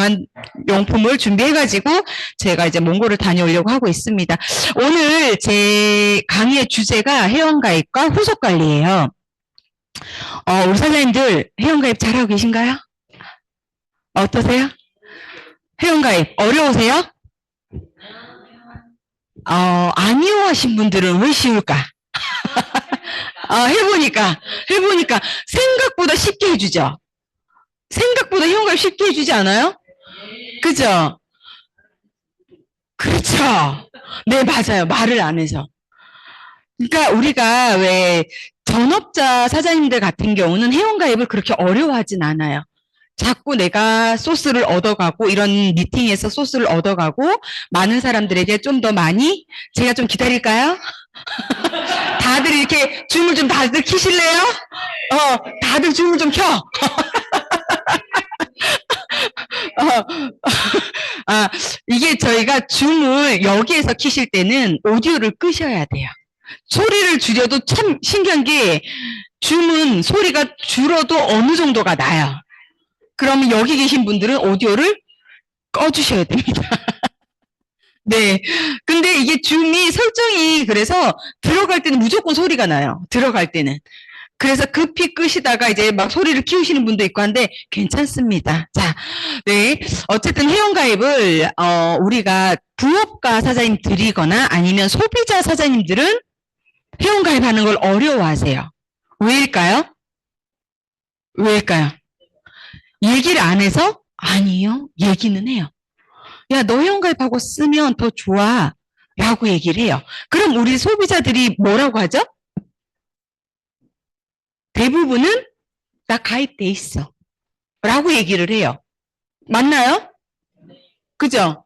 다양한 용품을 준비해가지고 제가 이제 몽골을 다녀오려고 하고 있습니다. 오늘 제 강의의 주제가 회원가입과 후속관리예요. 우리 사장님들 회원가입 잘하고 계신가요? 어떠세요? 회원가입 어려우세요? 아니요 하신 분들은 왜 쉬울까? 해보니까 생각보다 쉽게 해주죠. 생각보다 회원가입 쉽게 해주지 않아요? 그죠? 그렇죠. 네, 맞아요. 말을 안 해서. 그러니까 우리가 왜 전업자 사장님들 같은 경우는 회원가입을 그렇게 어려워하진 않아요. 자꾸 내가 소스를 얻어가고 이런 미팅에서 소스를 얻어가고 많은 사람들에게 좀 더 많이 제가 좀 기다릴까요? 다들 이렇게 줌을 좀 다들 켜실래요? 다들 줌을 좀 켜. 이게 저희가 줌을 여기에서 켜실 때는 오디오를 끄셔야 돼요. 소리를 줄여도 참 신기한 게 줌은 소리가 줄어도 어느 정도가 나요. 그러면 여기 계신 분들은 오디오를 꺼주셔야 됩니다. 네. 근데 이게 줌이 설정이 그래서 들어갈 때는 무조건 소리가 나요. 들어갈 때는. 그래서 급히 끄시다가 이제 막 소리를 키우시는 분도 있고 한데 괜찮습니다. 자, 네. 어쨌든 회원가입을, 우리가 부업가 사장님들이거나 아니면 소비자 사장님들은 회원가입하는 걸 어려워하세요. 왜일까요? 얘기를 안 해서? 아니요. 얘기는 해요. 야, 너 회원가입하고 쓰면 더 좋아. 라고 얘기를 해요. 그럼 우리 소비자들이 뭐라고 하죠? 대부분은 나 가입돼 있어. 라고 얘기를 해요. 맞나요? 그죠?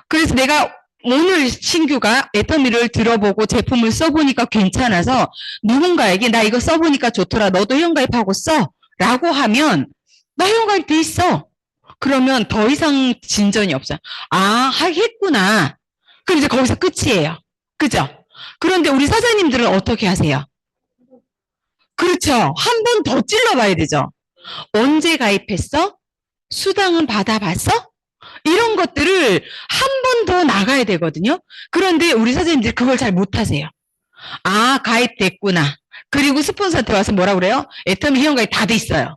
그래서 내가 오늘 신규가 애터미를 들어보고 제품을 써보니까 괜찮아서 누군가에게 나 이거 써보니까 좋더라. 너도 회원가입하고 써. 라고 하면 나 회원가입 돼 있어. 그러면 더 이상 진전이 없어요. 하겠구나. 그럼 이제 거기서 끝이에요. 그죠? 그런데 우리 사장님들은 어떻게 하세요? 그렇죠. 한 번 더 찔러봐야 되죠. 언제 가입했어? 수당은 받아봤어? 이런 것들을 한 번 더 나가야 되거든요. 그런데 우리 사장님들 그걸 잘 못하세요. 가입됐구나. 그리고 스폰서한테 와서 뭐라 그래요? 애터미 회원가입 다 돼 있어요.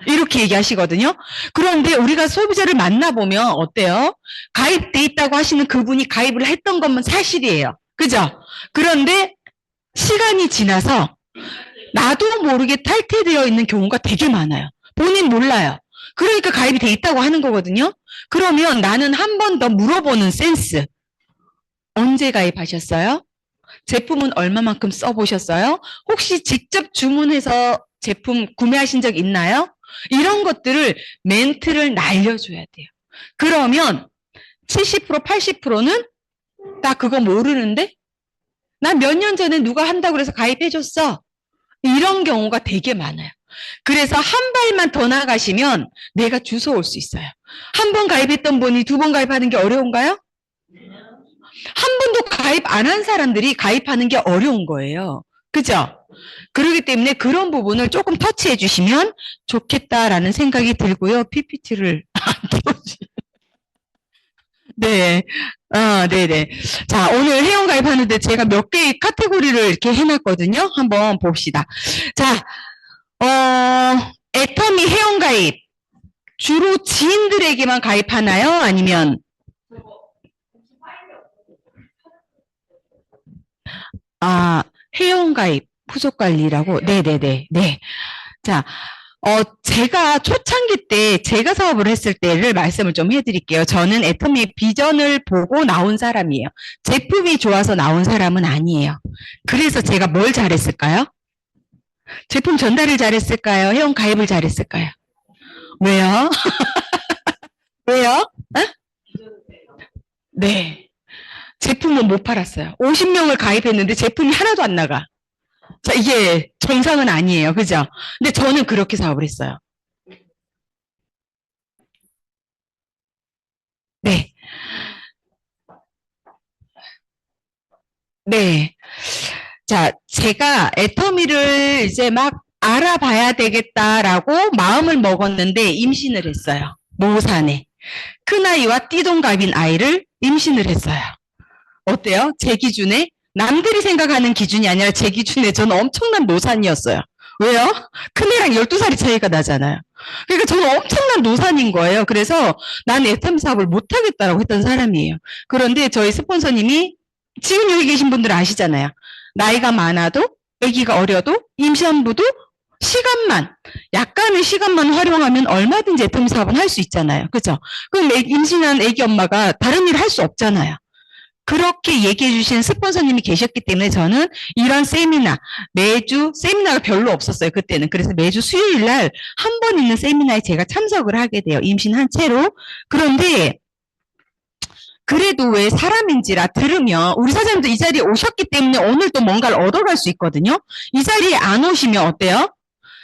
이렇게 얘기하시거든요. 그런데 우리가 소비자를 만나보면 어때요? 가입돼 있다고 하시는 그분이 가입을 했던 것만 사실이에요. 그죠? 그런데 시간이 지나서 나도 모르게 탈퇴되어 있는 경우가 되게 많아요. 본인 몰라요. 그러니까 가입이 돼 있다고 하는 거거든요. 그러면 나는 한 번 더 물어보는 센스. 언제 가입하셨어요? 제품은 얼마만큼 써보셨어요? 혹시 직접 주문해서 제품 구매하신 적 있나요? 이런 것들을 멘트를 날려줘야 돼요. 그러면 70%, 80%는 나 그거 모르는데? 나 몇 년 전에 누가 한다고 그래서 가입해줬어. 이런 경우가 되게 많아요. 그래서 한 발만 더 나가시면 내가 주워 올 수 있어요. 한 번 가입했던 분이 두 번 가입하는 게 어려운가요? 한 번도 가입 안 한 사람들이 가입하는 게 어려운 거예요. 그죠? 그렇기 때문에 그런 부분을 조금 터치해 주시면 좋겠다라는 생각이 들고요. PPT를 안 띄워주세요. 네. 네네. 자, 오늘 회원가입하는데 제가 몇 개의 카테고리를 이렇게 해놨거든요. 한번 봅시다. 자, 애터미 회원가입. 주로 지인들에게만 가입하나요? 아니면? 회원가입, 후속관리라고? 네네네. 네. 자, 제가 초창기 때 제가 사업을 했을 때를 말씀을 좀 해드릴게요. 저는 애터미의 비전을 보고 나온 사람이에요. 제품이 좋아서 나온 사람은 아니에요. 그래서 제가 뭘 잘했을까요? 제품 전달을 잘했을까요? 회원 가입을 잘했을까요? 왜요? 왜요? 네. 제품은 못 팔았어요. 50명을 가입했는데 제품이 하나도 안 나가. 자, 이게 정상은 아니에요. 그죠? 근데 저는 그렇게 사업을 했어요. 네. 네. 자, 제가 애터미를 이제 막 알아봐야 되겠다라고 마음을 먹었는데 임신을 했어요. 모산에. 큰아이와 띠동갑인 아이를 임신을 했어요. 어때요? 제 기준에 남들이 생각하는 기준이 아니라 제 기준에 저는 엄청난 노산이었어요. 왜요? 큰애랑 12살이 차이가 나잖아요. 그러니까 저는 엄청난 노산인 거예요. 그래서 난 애텀 사업을 못하겠다라고 했던 사람이에요. 그런데 저희 스폰서님이 지금 여기 계신 분들 아시잖아요. 나이가 많아도 아기가 어려도 임산부도 시간만 약간의 시간만 활용하면 얼마든지 애텀 사업은 할 수 있잖아요. 그죠? 그럼 임신한 아기 엄마가 다른 일을 할 수 없잖아요. 그렇게 얘기해 주신 스폰서님이 계셨기 때문에 저는 이런 세미나, 매주 세미나가 별로 없었어요, 그때는. 그래서 매주 수요일 날 한 번 있는 세미나에 제가 참석을 하게 돼요. 임신한 채로. 그런데 그래도 왜 사람인지라 들으면 우리 사장님도 이 자리에 오셨기 때문에 오늘 또 뭔가를 얻어갈 수 있거든요. 이 자리에 안 오시면 어때요?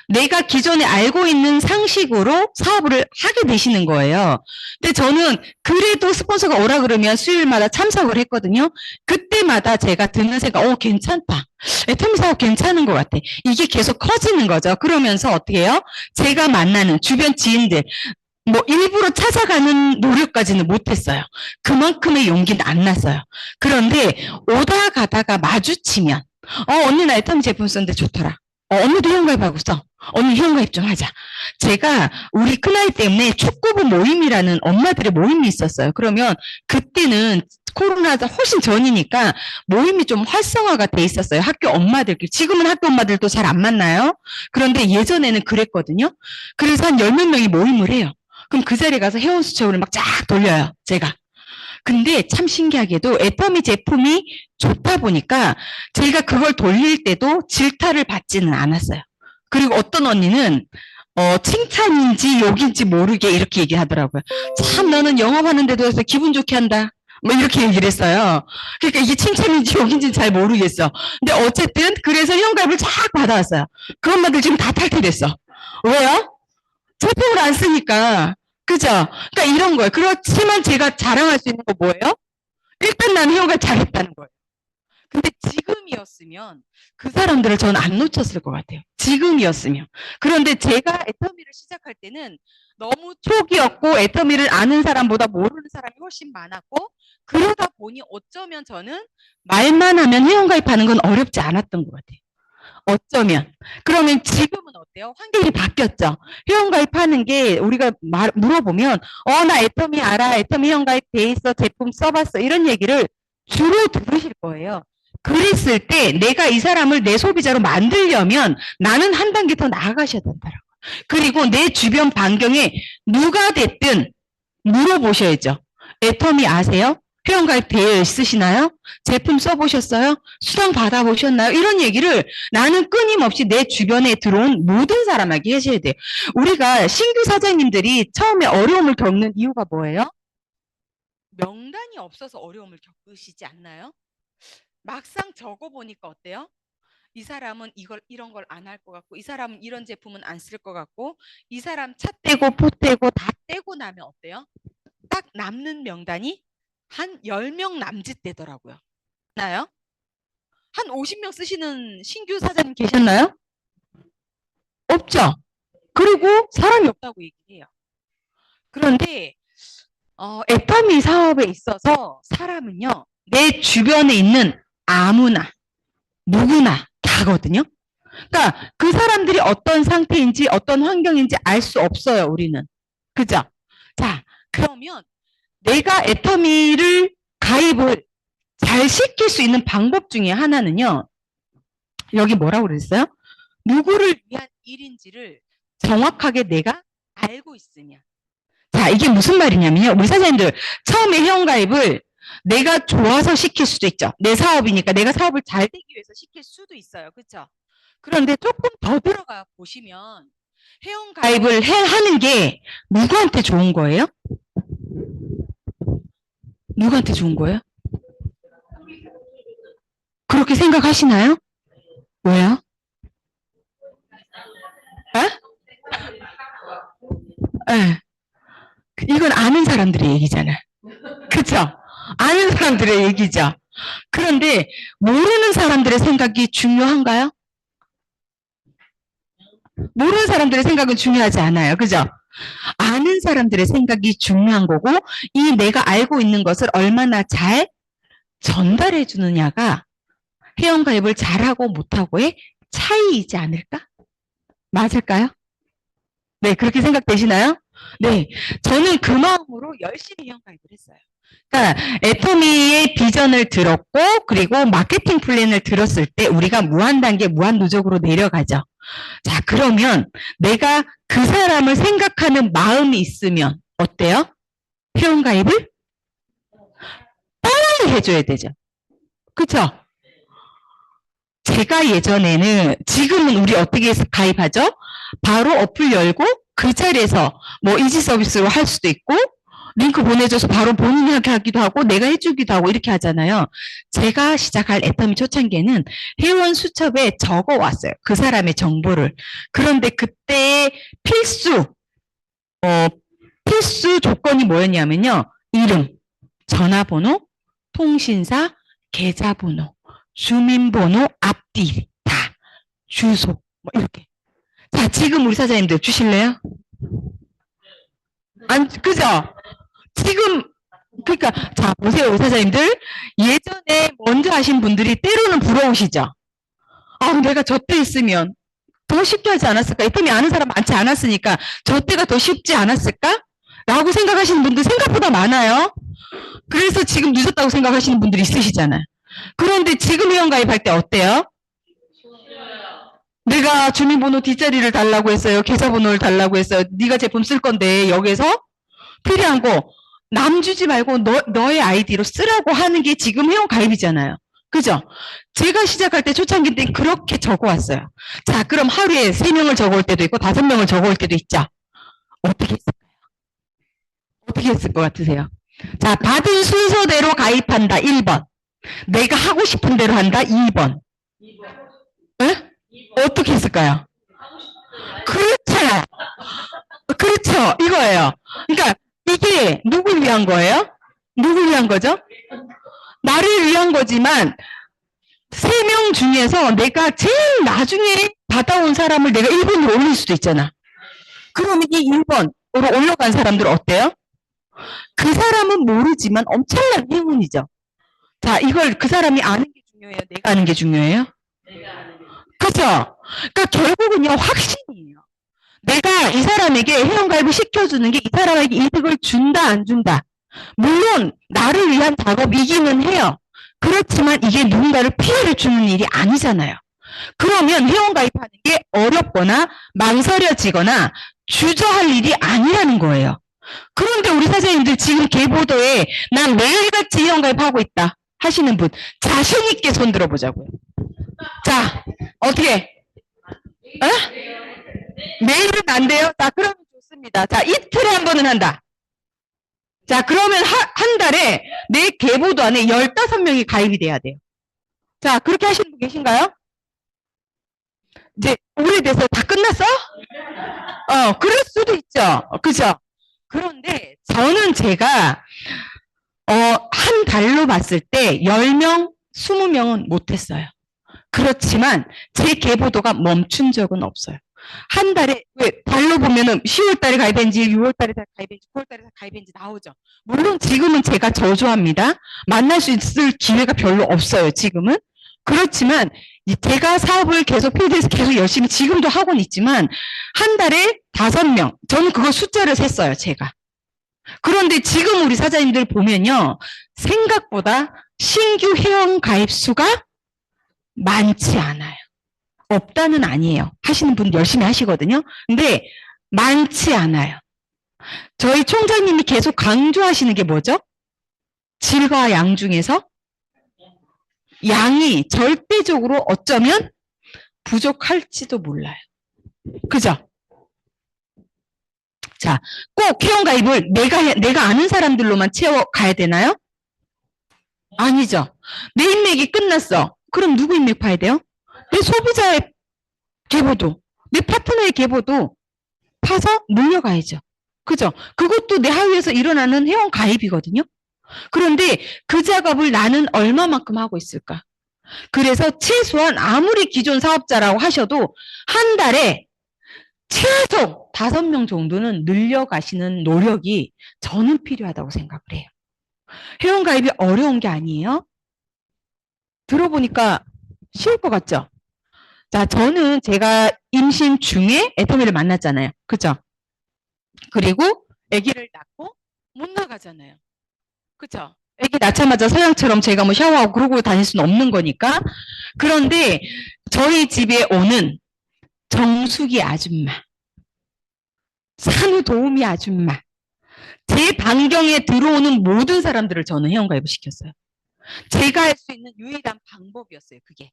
내가 기존에 알고 있는 상식으로 사업을 하게 되시는 거예요. 근데 저는 그래도 스폰서가 오라 그러면 수요일마다 참석을 했거든요. 그때마다 제가 듣는 생각, 괜찮다. 애텀 사업 괜찮은 것 같아. 이게 계속 커지는 거죠. 그러면서 어떻게 해요? 제가 만나는 주변 지인들, 뭐 일부러 찾아가는 노력까지는 못했어요. 그만큼의 용기는 안 났어요. 그런데 오다 가다가 마주치면 언니 나 애텀 제품 썼는데 좋더라. 언니도 회원가입하고 있어. 언니 회원가입 좀 하자. 제가 우리 큰아이 때문에 축구부 모임이라는 엄마들의 모임이 있었어요. 그러면 그때는 코로나가 훨씬 전이니까 모임이 좀 활성화가 돼 있었어요. 학교 엄마들끼리. 지금은 학교 엄마들도 잘 안 만나요. 그런데 예전에는 그랬거든요. 그래서 한 10몇 명이 모임을 해요. 그럼 그 자리에 가서 회원 수첩을 막 쫙 돌려요. 제가. 근데 참 신기하게도 애터미 제품이 좋다 보니까 저희가 그걸 돌릴 때도 질타를 받지는 않았어요. 그리고 어떤 언니는 칭찬인지 욕인지 모르게 이렇게 얘기하더라고요. 참 너는 영업하는데도 해서 기분 좋게 한다. 뭐 이렇게 얘기를 했어요. 그러니까 이게 칭찬인지 욕인지는 잘 모르겠어. 근데 어쨌든 그래서 회원가입을 쫙 받아왔어요. 그 엄마들 지금 다 탈퇴됐어. 왜요? 제품을 안 쓰니까. 그죠? 그러니까 이런 거예요. 그렇지만 제가 자랑할 수 있는 거 뭐예요? 일단 나는 회원가입 잘했다는 거예요. 근데 지금이었으면 그 사람들을 저는 안 놓쳤을 것 같아요. 지금이었으면. 그런데 제가 애터미를 시작할 때는 너무 초기였고 애터미를 아는 사람보다 모르는 사람이 훨씬 많았고 그러다 보니 어쩌면 저는 말만 하면 회원가입하는 건 어렵지 않았던 것 같아요. 어쩌면. 그러면 지금은 어때요? 환경이 바뀌었죠. 회원가입하는 게 우리가 물어보면 나 애터미 알아. 애터미 회원가입 돼 있어. 제품 써봤어. 이런 얘기를 주로 들으실 거예요. 그랬을 때 내가 이 사람을 내 소비자로 만들려면 나는 한 단계 더 나아가셔야 된다라고. 그리고 내 주변 반경에 누가 됐든 물어보셔야죠. 애터미 아세요? 회원가입 되어 있으시나요? 제품 써보셨어요? 수당 받아보셨나요? 이런 얘기를 나는 끊임없이 내 주변에 들어온 모든 사람에게 하셔야 돼요. 우리가 신규 사장님들이 처음에 어려움을 겪는 이유가 뭐예요? 명단이 없어서 어려움을 겪으시지 않나요? 막상 적어보니까 어때요? 이 사람은 이런 걸 안 할 것 같고, 이 사람은 이런 제품은 안 쓸 것 같고, 이 사람 차 떼고 포 떼고 다 떼고 나면 어때요? 딱 남는 명단이 한 10명 남짓 되더라고요. 나요? 한 50명 쓰시는 신규 사장님 계셨나요? 없죠? 그리고 사람이 없다고 얘기해요. 그런데 애터미 사업에 있어서 사람은요, 내 주변에 있는 아무나 누구나 다거든요. 그러니까 그 사람들이 어떤 상태인지 어떤 환경인지 알 수 없어요, 우리는. 그죠? 자, 그러면 내가 애터미를 가입을 잘 시킬 수 있는 방법 중에 하나는요. 여기 뭐라고 그랬어요? 누구를 위한 일인지를 정확하게 내가 알고 있으면. 자, 이게 무슨 말이냐면요. 우리 사장님들 처음에 회원가입을 내가 좋아서 시킬 수도 있죠. 내 사업이니까 내가 사업을 잘 되기 위해서 시킬 수도 있어요. 그렇죠? 그런데 조금 더 들어가 보시면 회원가입을 하는 게 누구한테 좋은 거예요? 누구한테 좋은 거예요? 그렇게 생각하시나요? 왜요? 네. 이건 아는 사람들의 얘기잖아요. 그쵸? 아는 사람들의 얘기죠. 그런데 모르는 사람들의 생각이 중요한가요? 모르는 사람들의 생각은 중요하지 않아요. 그죠? 아는 사람들의 생각이 중요한 거고, 이 내가 알고 있는 것을 얼마나 잘 전달해 주느냐가 회원가입을 잘하고 못하고의 차이이지 않을까? 맞을까요? 네, 그렇게 생각되시나요? 네, 저는 그 마음으로 열심히 회원가입을 했어요. 그러니까 애터미의 비전을 들었고, 그리고 마케팅 플랜을 들었을 때 우리가 무한 단계, 무한 누적으로 내려가죠. 자, 그러면 내가 그 사람을 생각하는 마음이 있으면 어때요? 회원가입을 빨리 해줘야 되죠. 그쵸? 제가 예전에는, 지금은 우리 어떻게 해서 가입하죠? 바로 어플 열고 그 자리에서 뭐 이지 서비스로 할 수도 있고, 링크 보내줘서 바로 본인이 하기도 하고 내가 해주기도 하고 이렇게 하잖아요. 제가 시작할 애터미 초창기에는 회원 수첩에 적어왔어요. 그 사람의 정보를. 그런데 그때 필수 조건이 뭐였냐면요. 이름, 전화번호, 통신사, 계좌번호, 주민번호 앞뒤 다, 주소 뭐 이렇게. 자, 지금 우리 사장님들 주실래요? 그죠? 지금 그러니까 자 보세요, 우리 사장님들. 예전에 먼저 하신 분들이 때로는 부러우시죠? 내가 저 때 있으면 더 쉽게 하지 않았을까? 애터미 아는 사람 많지 않았으니까 저 때가 더 쉽지 않았을까? 라고 생각하시는 분들 생각보다 많아요. 그래서 지금 늦었다고 생각하시는 분들이 있으시잖아요. 그런데 지금 회원가입할 때 어때요? 내가 주민번호 뒷자리를 달라고 했어요. 계좌번호를 달라고 했어요. 네가 제품 쓸 건데 여기서 필요한 거 남 주지 말고 너의 아이디로 쓰라고 하는 게 지금 회원가입이잖아요. 그죠? 제가 시작할 때 초창기 때 그렇게 적어왔어요. 자, 그럼 하루에 3명을 적어올 때도 있고 5명을 적어올 때도 있죠. 어떻게 했을까요? 어떻게 했을 것 같으세요? 자, 받은 순서대로 가입한다. 1번. 내가 하고 싶은 대로 한다. 2번. 네? 어떻게 했을까요? 그렇죠. 그렇죠. 이거예요. 그러니까 이게 누굴 위한 거예요? 누굴 위한 거죠? 나를 위한 거지만 3명 중에서 내가 제일 나중에 받아온 사람을 내가 1번으로 올릴 수도 있잖아. 그러면 이 1번으로 올라간 사람들 어때요? 그 사람은 모르지만 엄청난 행운이죠. 자, 이걸 그 사람이 아는 게 중요해요? 내가 아는 게 중요해요? 그죠? 그러니까 결국은요, 확신이에요. 내가 이 사람에게 회원가입을 시켜주는 게 이 사람에게 이득을 준다, 안 준다. 물론 나를 위한 작업이기는 해요. 그렇지만 이게 누군가를 피해를 주는 일이 아니잖아요. 그러면 회원가입하는 게 어렵거나 망설여지거나 주저할 일이 아니라는 거예요. 그런데 우리 사장님들 지금 계보도에 난 매일같이 회원가입하고 있다 하시는 분 자신 있게 손 들어보자고요. 자, 어떻게? 매일은 안 돼요? 자, 그러면 좋습니다. 자, 이틀에 한 번은 한다. 자, 그러면 한 달에 내 계보도 안에 15명이 가입이 돼야 돼요. 자, 그렇게 하시는 분 계신가요? 이제 오래돼서 다 끝났어? 그럴 수도 있죠. 그죠? 그런데 저는 제가 한 달로 봤을 때 10명, 20명은 못했어요. 그렇지만 제 계보도가 멈춘 적은 없어요. 한 달에, 왜, 달로 보면은 10월 달에 가입했는지, 6월 달에 가입했는지, 9월 달에 가입했는지 나오죠. 물론 지금은 제가 저조합니다. 만날 수 있을 기회가 별로 없어요, 지금은. 그렇지만, 제가 사업을 계속 필드에서 계속 열심히 지금도 하고는 있지만, 한 달에 5명, 저는 그거 숫자를 셌어요, 제가. 그런데 지금 우리 사장님들 보면요, 생각보다 신규 회원 가입 수가 많지 않아요. 없다는 아니에요. 하시는 분 열심히 하시거든요. 근데 많지 않아요. 저희 총장님이 계속 강조하시는 게 뭐죠? 질과 양 중에서 양이 절대적으로 어쩌면 부족할지도 몰라요. 그죠? 자, 꼭 회원가입을 내가 아는 사람들로만 채워 가야 되나요? 아니죠. 내 인맥이 끝났어. 그럼 누구 인맥 봐야 돼요? 내 소비자의 계보도, 내 파트너의 계보도 파서 물려가야죠. 그죠? 그것도 내 하위에서 일어나는 회원 가입이거든요. 그런데 그 작업을 나는 얼마만큼 하고 있을까? 그래서 최소한 아무리 기존 사업자라고 하셔도 한 달에 최소 5명 정도는 늘려가시는 노력이 저는 필요하다고 생각을 해요. 회원가입이 어려운 게 아니에요. 들어보니까 쉬울 것 같죠? 자, 저는 제가 임신 중에 애터미를 만났잖아요. 그죠? 그리고 아기를 낳고 못 나가잖아요. 그죠? 아기 낳자마자 서양처럼 제가 뭐 샤워하고 그러고 다닐 수는 없는 거니까. 그런데 저희 집에 오는 정수기 아줌마, 산후도우미 아줌마, 제 반경에 들어오는 모든 사람들을 저는 회원가입을 시켰어요. 제가 할 수 있는 유일한 방법이었어요, 그게.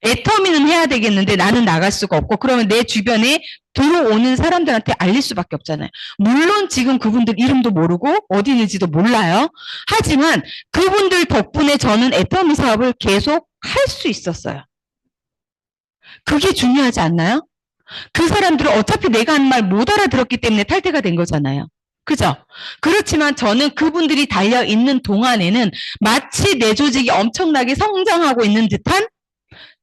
애터미는 해야 되겠는데 나는 나갈 수가 없고 그러면 내 주변에 들어오는 사람들한테 알릴 수밖에 없잖아요. 물론 지금 그분들 이름도 모르고 어디 있는지도 몰라요. 하지만 그분들 덕분에 저는 애터미 사업을 계속 할 수 있었어요. 그게 중요하지 않나요? 그 사람들은 어차피 내가 하는 말 못 알아들었기 때문에 탈퇴가 된 거잖아요. 그죠? 그렇지만 저는 그분들이 달려있는 동안에는 마치 내 조직이 엄청나게 성장하고 있는 듯한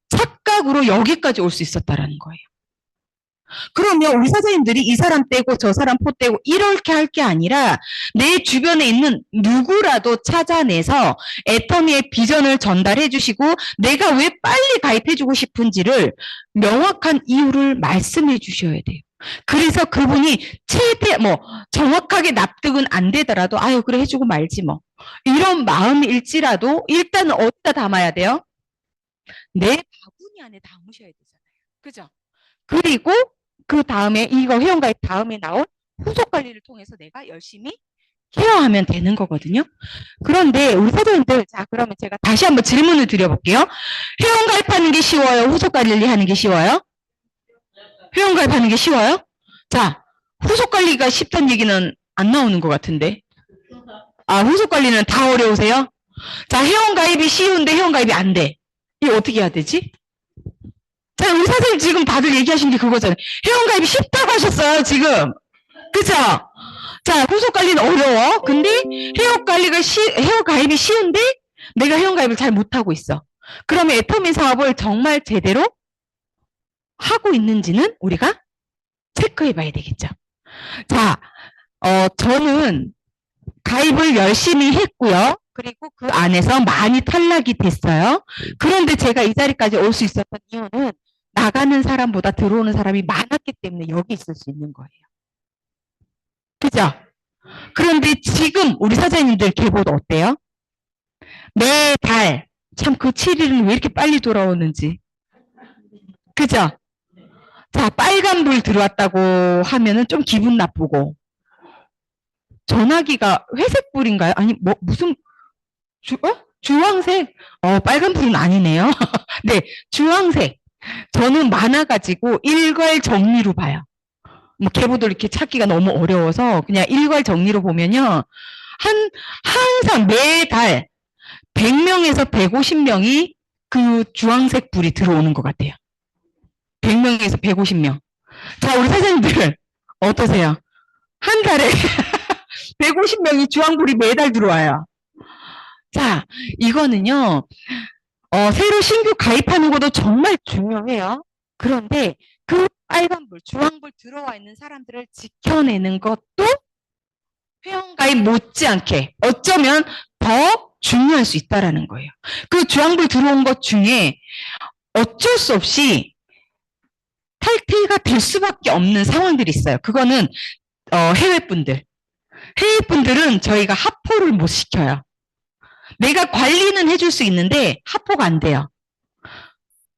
착각으로 여기까지 올 수 있었다라는 거예요. 그러면 우리 사장님들이 이 사람 떼고 저 사람 포 떼고 이렇게 할 게 아니라 내 주변에 있는 누구라도 찾아내서 애터미의 비전을 전달해 주시고 내가 왜 빨리 가입해 주고 싶은지를 명확한 이유를 말씀해 주셔야 돼요. 그래서 그분이 최대 정확하게 납득은 안 되더라도 아유 그래 해주고 말지 뭐 이런 마음일지라도 일단은 어디다 담아야 돼요? 내 바구니 안에 담으셔야 되잖아요. 그죠? 그리고 그 다음에 이거 회원가입 다음에 나온 후속 관리를 통해서 내가 열심히 케어하면 되는 거거든요. 그런데 우리 사장님들, 자 그러면 제가 다시 한번 질문을 드려볼게요. 회원가입하는 게 쉬워요? 후속 관리하는 게 쉬워요? 회원가입하는 게 쉬워요? 자, 후속 관리가 쉽다는 얘기는 안 나오는 것 같은데. 아, 후속 관리는 다 어려우세요? 자, 회원가입이 쉬운데 회원가입이 안 돼. 이거 어떻게 해야 되지? 자, 우리 사장님 지금 다들 얘기하신 게 그거잖아요. 회원가입이 쉽다고 하셨어요, 지금. 그죠? 자, 후속 관리는 어려워. 근데 회원가입이 쉬운데 내가 회원가입을 잘 못하고 있어. 그러면 애터미 사업을 정말 제대로 하고 있는지는 우리가 체크해 봐야 되겠죠. 자, 저는 가입을 열심히 했고요. 그리고 그 안에서 많이 탈락이 됐어요. 그런데 제가 이 자리까지 올 수 있었던 이유는 나가는 사람보다 들어오는 사람이 많았기 때문에 여기 있을 수 있는 거예요. 그죠? 그런데 지금 우리 사장님들 계보도 어때요? 매달 참 그 7일은 왜 이렇게 빨리 돌아오는지. 그죠? 자, 빨간불 들어왔다고 하면은 좀 기분 나쁘고 전화기가 회색불인가요? 아니 무슨 주황색? 빨간불은 아니네요. 네, 주황색. 저는 많아가지고 일괄 정리로 봐요. 뭐 계보도 이렇게 찾기가 너무 어려워서 그냥 일괄 정리로 보면요. 항상 매달 100명에서 150명이 그 주황색 불이 들어오는 것 같아요. 100명에서 150명. 자, 우리 사장님들 어떠세요? 한 달에 150명이 주황불이 매달 들어와요. 자, 이거는요. 새로 신규 가입하는 것도 정말 중요해요. 그런데 그 빨간불, 주황불 들어와 있는 사람들을 지켜내는 것도 회원가입 못지않게 어쩌면 더 중요할 수 있다는 거예요. 그 주황불 들어온 것 중에 어쩔 수 없이 탈퇴가 될 수밖에 없는 상황들이 있어요. 그거는 해외분들. 해외분들은 저희가 합포를 못 시켜요. 내가 관리는 해줄 수 있는데 합포가 안 돼요.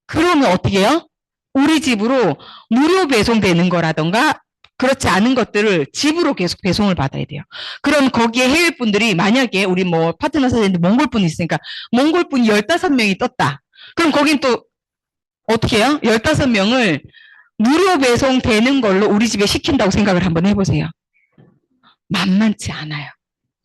그러면 어떻게 해요? 우리 집으로 무료 배송되는 거라던가 그렇지 않은 것들을 집으로 계속 배송을 받아야 돼요. 그럼 거기에 해외분들이 만약에 우리 뭐 파트너 사장님들 몽골분이 있으니까 몽골분이 15명이 떴다. 그럼 거긴 또 어떻게 해요? 15명을 무료 배송되는 걸로 우리 집에 시킨다고 생각을 한번 해보세요. 만만치 않아요.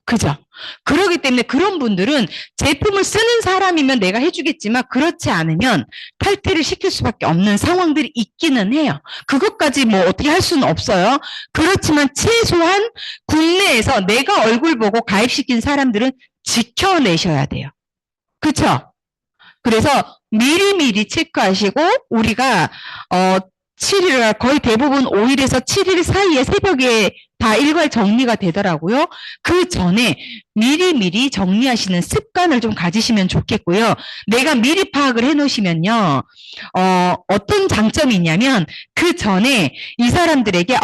그죠? 그렇기 때문에 그런 분들은 제품을 쓰는 사람이면 내가 해주겠지만 그렇지 않으면 탈퇴를 시킬 수밖에 없는 상황들이 있기는 해요. 그것까지 뭐 어떻게 할 수는 없어요. 그렇지만 최소한 국내에서 내가 얼굴 보고 가입시킨 사람들은 지켜내셔야 돼요. 그렇죠? 그래서 미리미리 체크하시고 우리가 7일, 거의 대부분 5일에서 7일 사이에 새벽에 다 일괄 정리가 되더라고요. 그 전에 미리미리 정리하시는 습관을 좀 가지시면 좋겠고요. 내가 미리 파악을 해 놓으시면요. 어떤 장점이 있냐면 그 전에 이 사람들에게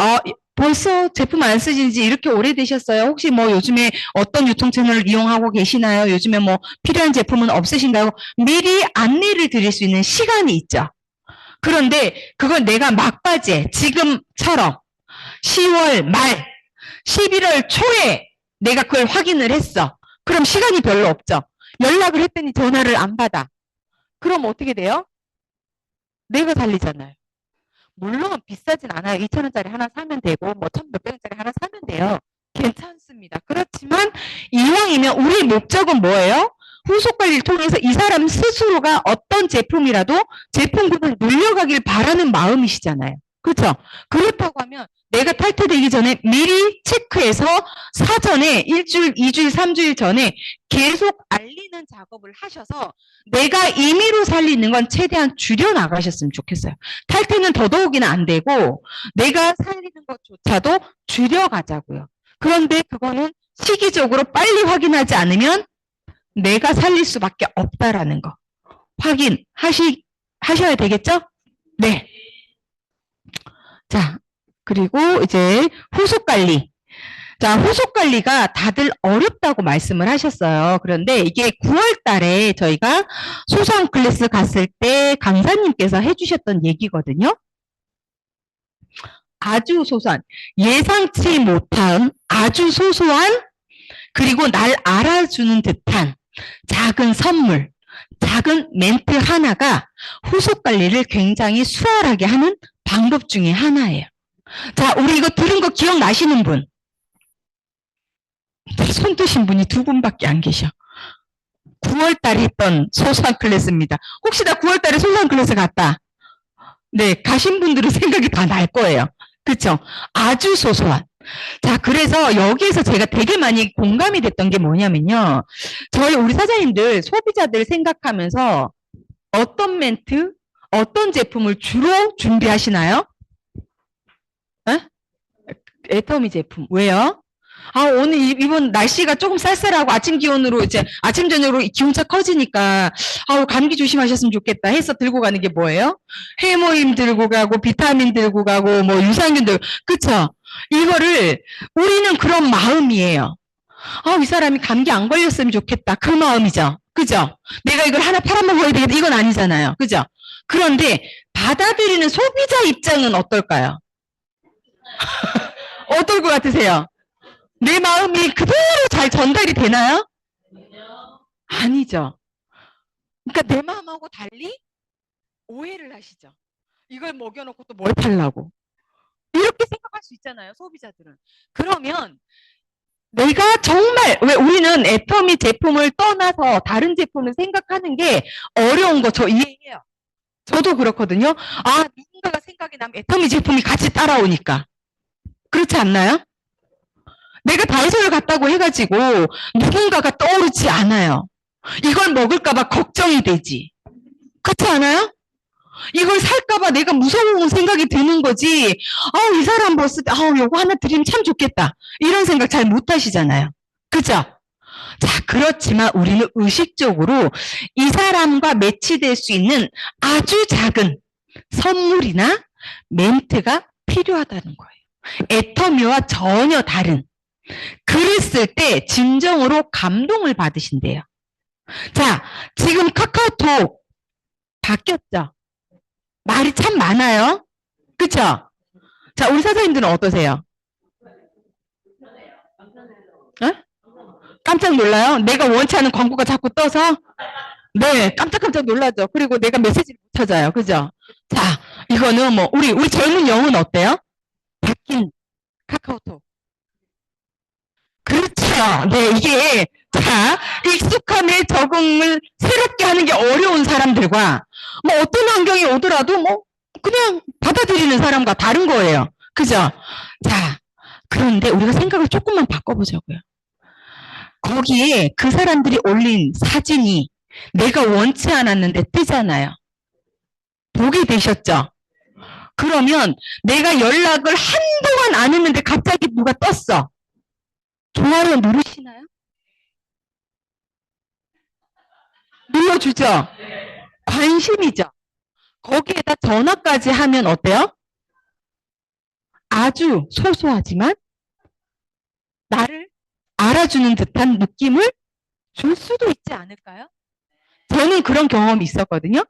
벌써 제품 안 쓰신 지 이렇게 오래되셨어요. 혹시 뭐 요즘에 어떤 유통 채널을 이용하고 계시나요? 요즘에 뭐 필요한 제품은 없으신가요? 미리 안내를 드릴 수 있는 시간이 있죠. 그런데 그걸 내가 막바지에 지금처럼 10월 말, 11월 초에 내가 그걸 확인을 했어. 그럼 시간이 별로 없죠. 연락을 했더니 전화를 안 받아. 그럼 어떻게 돼요? 내가 살리잖아요. 물론 비싸진 않아요. 2,000원짜리 하나 사면 되고 뭐 1,000몇백원짜리 하나 사면 돼요. 괜찮습니다. 그렇지만 이왕이면 우리 목적은 뭐예요? 후속 관리를 통해서 이 사람 스스로가 어떤 제품이라도 제품군을 늘려가길 바라는 마음이시잖아요. 그렇죠? 그렇다고 하면 내가 탈퇴되기 전에 미리 체크해서 사전에 일주일, 2주일, 3주일 전에 계속 알리는 작업을 하셔서 내가 임의로 살리는 건 최대한 줄여 나가셨으면 좋겠어요. 탈퇴는 더더욱이나 안 되고 내가 살리는 것조차도 줄여가자고요. 그런데 그거는 시기적으로 빨리 확인하지 않으면 내가 살릴 수밖에 없다라는 거 확인하셔야 되겠죠? 네. 자, 그리고 이제 후속 관리. 자, 후속 관리가 다들 어렵다고 말씀을 하셨어요. 그런데 이게 9월 달에 저희가 소소한 클래스 갔을 때 강사님께서 해주셨던 얘기거든요. 아주 소소한, 예상치 못한 아주 소소한, 그리고 날 알아주는 듯한 작은 선물, 작은 멘트 하나가 후속 관리를 굉장히 수월하게 하는 방법 중에 하나예요. 자, 우리 이거 들은 거 기억나시는 분? 손 드신 분이 2분밖에 안 계셔. 9월 달에 했던 소소한 클래스입니다. 혹시 나 9월 달에 소소한 클래스 갔다? 네, 가신 분들은 생각이 다 날 거예요. 그쵸? 아주 소소한. 자, 그래서 여기에서 제가 되게 많이 공감이 됐던 게 뭐냐면요. 우리 사장님들, 소비자들 생각하면서 어떤 멘트, 어떤 제품을 주로 준비하시나요? 애터미 제품. 왜요? 오늘 이번 날씨가 조금 쌀쌀하고 아침 기온으로 이제 아침 저녁으로 기온차 커지니까 감기 조심하셨으면 좋겠다 해서 들고 가는 게 뭐예요? 해모임 들고 가고 비타민 들고 가고 뭐 유산균 들고 그쵸? 이거를 우리는 그런 마음이에요. 이 사람이 감기 안 걸렸으면 좋겠다. 그 마음이죠. 그죠? 내가 이걸 하나 팔아먹어야 되겠다. 이건 아니잖아요. 그죠? 그런데 받아들이는 소비자 입장은 어떨까요? 어떨 것 같으세요? 내 마음이 그대로 잘 전달이 되나요? 아니죠. 그러니까 내 마음하고 달리 오해를 하시죠. 이걸 먹여놓고 또 뭘 팔라고. 이렇게 생각할 수 있잖아요, 소비자들은. 그러면 내가 정말 왜 우리는 애터미 제품을 떠나서 다른 제품을 생각하는 게 어려운 거 저 이해해요. 저도 그렇거든요. 누군가가 생각이 나면 애터미 제품이 같이 따라오니까. 그렇지 않나요? 내가 다이소를 갔다고 해가지고 누군가가 떠오르지 않아요. 이걸 먹을까봐 걱정이 되지. 그렇지 않아요? 이걸 살까봐 내가 무서운 생각이 드는 거지. 이 사람 봤을 때, 요거 하나 드리면 참 좋겠다. 이런 생각 잘 못 하시잖아요. 그죠? 자, 그렇지만 우리는 의식적으로 이 사람과 매치될 수 있는 아주 작은 선물이나 멘트가 필요하다는 거예요. 애터미와 전혀 다른. 그랬을 때 진정으로 감동을 받으신대요. 자, 지금 카카오톡 바뀌었죠? 말이 참 많아요. 그쵸? 자, 우리 사장님들은 어떠세요? 깜짝 놀라요? 내가 원치 않은 광고가 자꾸 떠서? 네, 깜짝깜짝 놀라죠. 그리고 내가 메시지를 못 찾아요. 그죠? 자, 이거는 뭐, 우리 젊은 영은 어때요? 바뀐 카카오톡. 그렇죠. 네, 이게, 자, 익숙함에 적응을 새롭게 하는 게 어려운 사람들과, 뭐, 어떤 환경이 오더라도, 뭐, 그냥 받아들이는 사람과 다른 거예요. 그죠? 자, 그런데 우리가 생각을 조금만 바꿔보자고요. 거기에 그 사람들이 올린 사진이 내가 원치 않았는데 뜨잖아요. 보게 되셨죠? 그러면 내가 연락을 한동안 안 했는데 갑자기 누가 떴어. 좋아요 누르시나요? 눌러주죠? 관심이죠? 거기에다 전화까지 하면 어때요? 아주 소소하지만 나를 알아주는 듯한 느낌을 줄 수도 있지 않을까요? 저는 그런 경험이 있었거든요.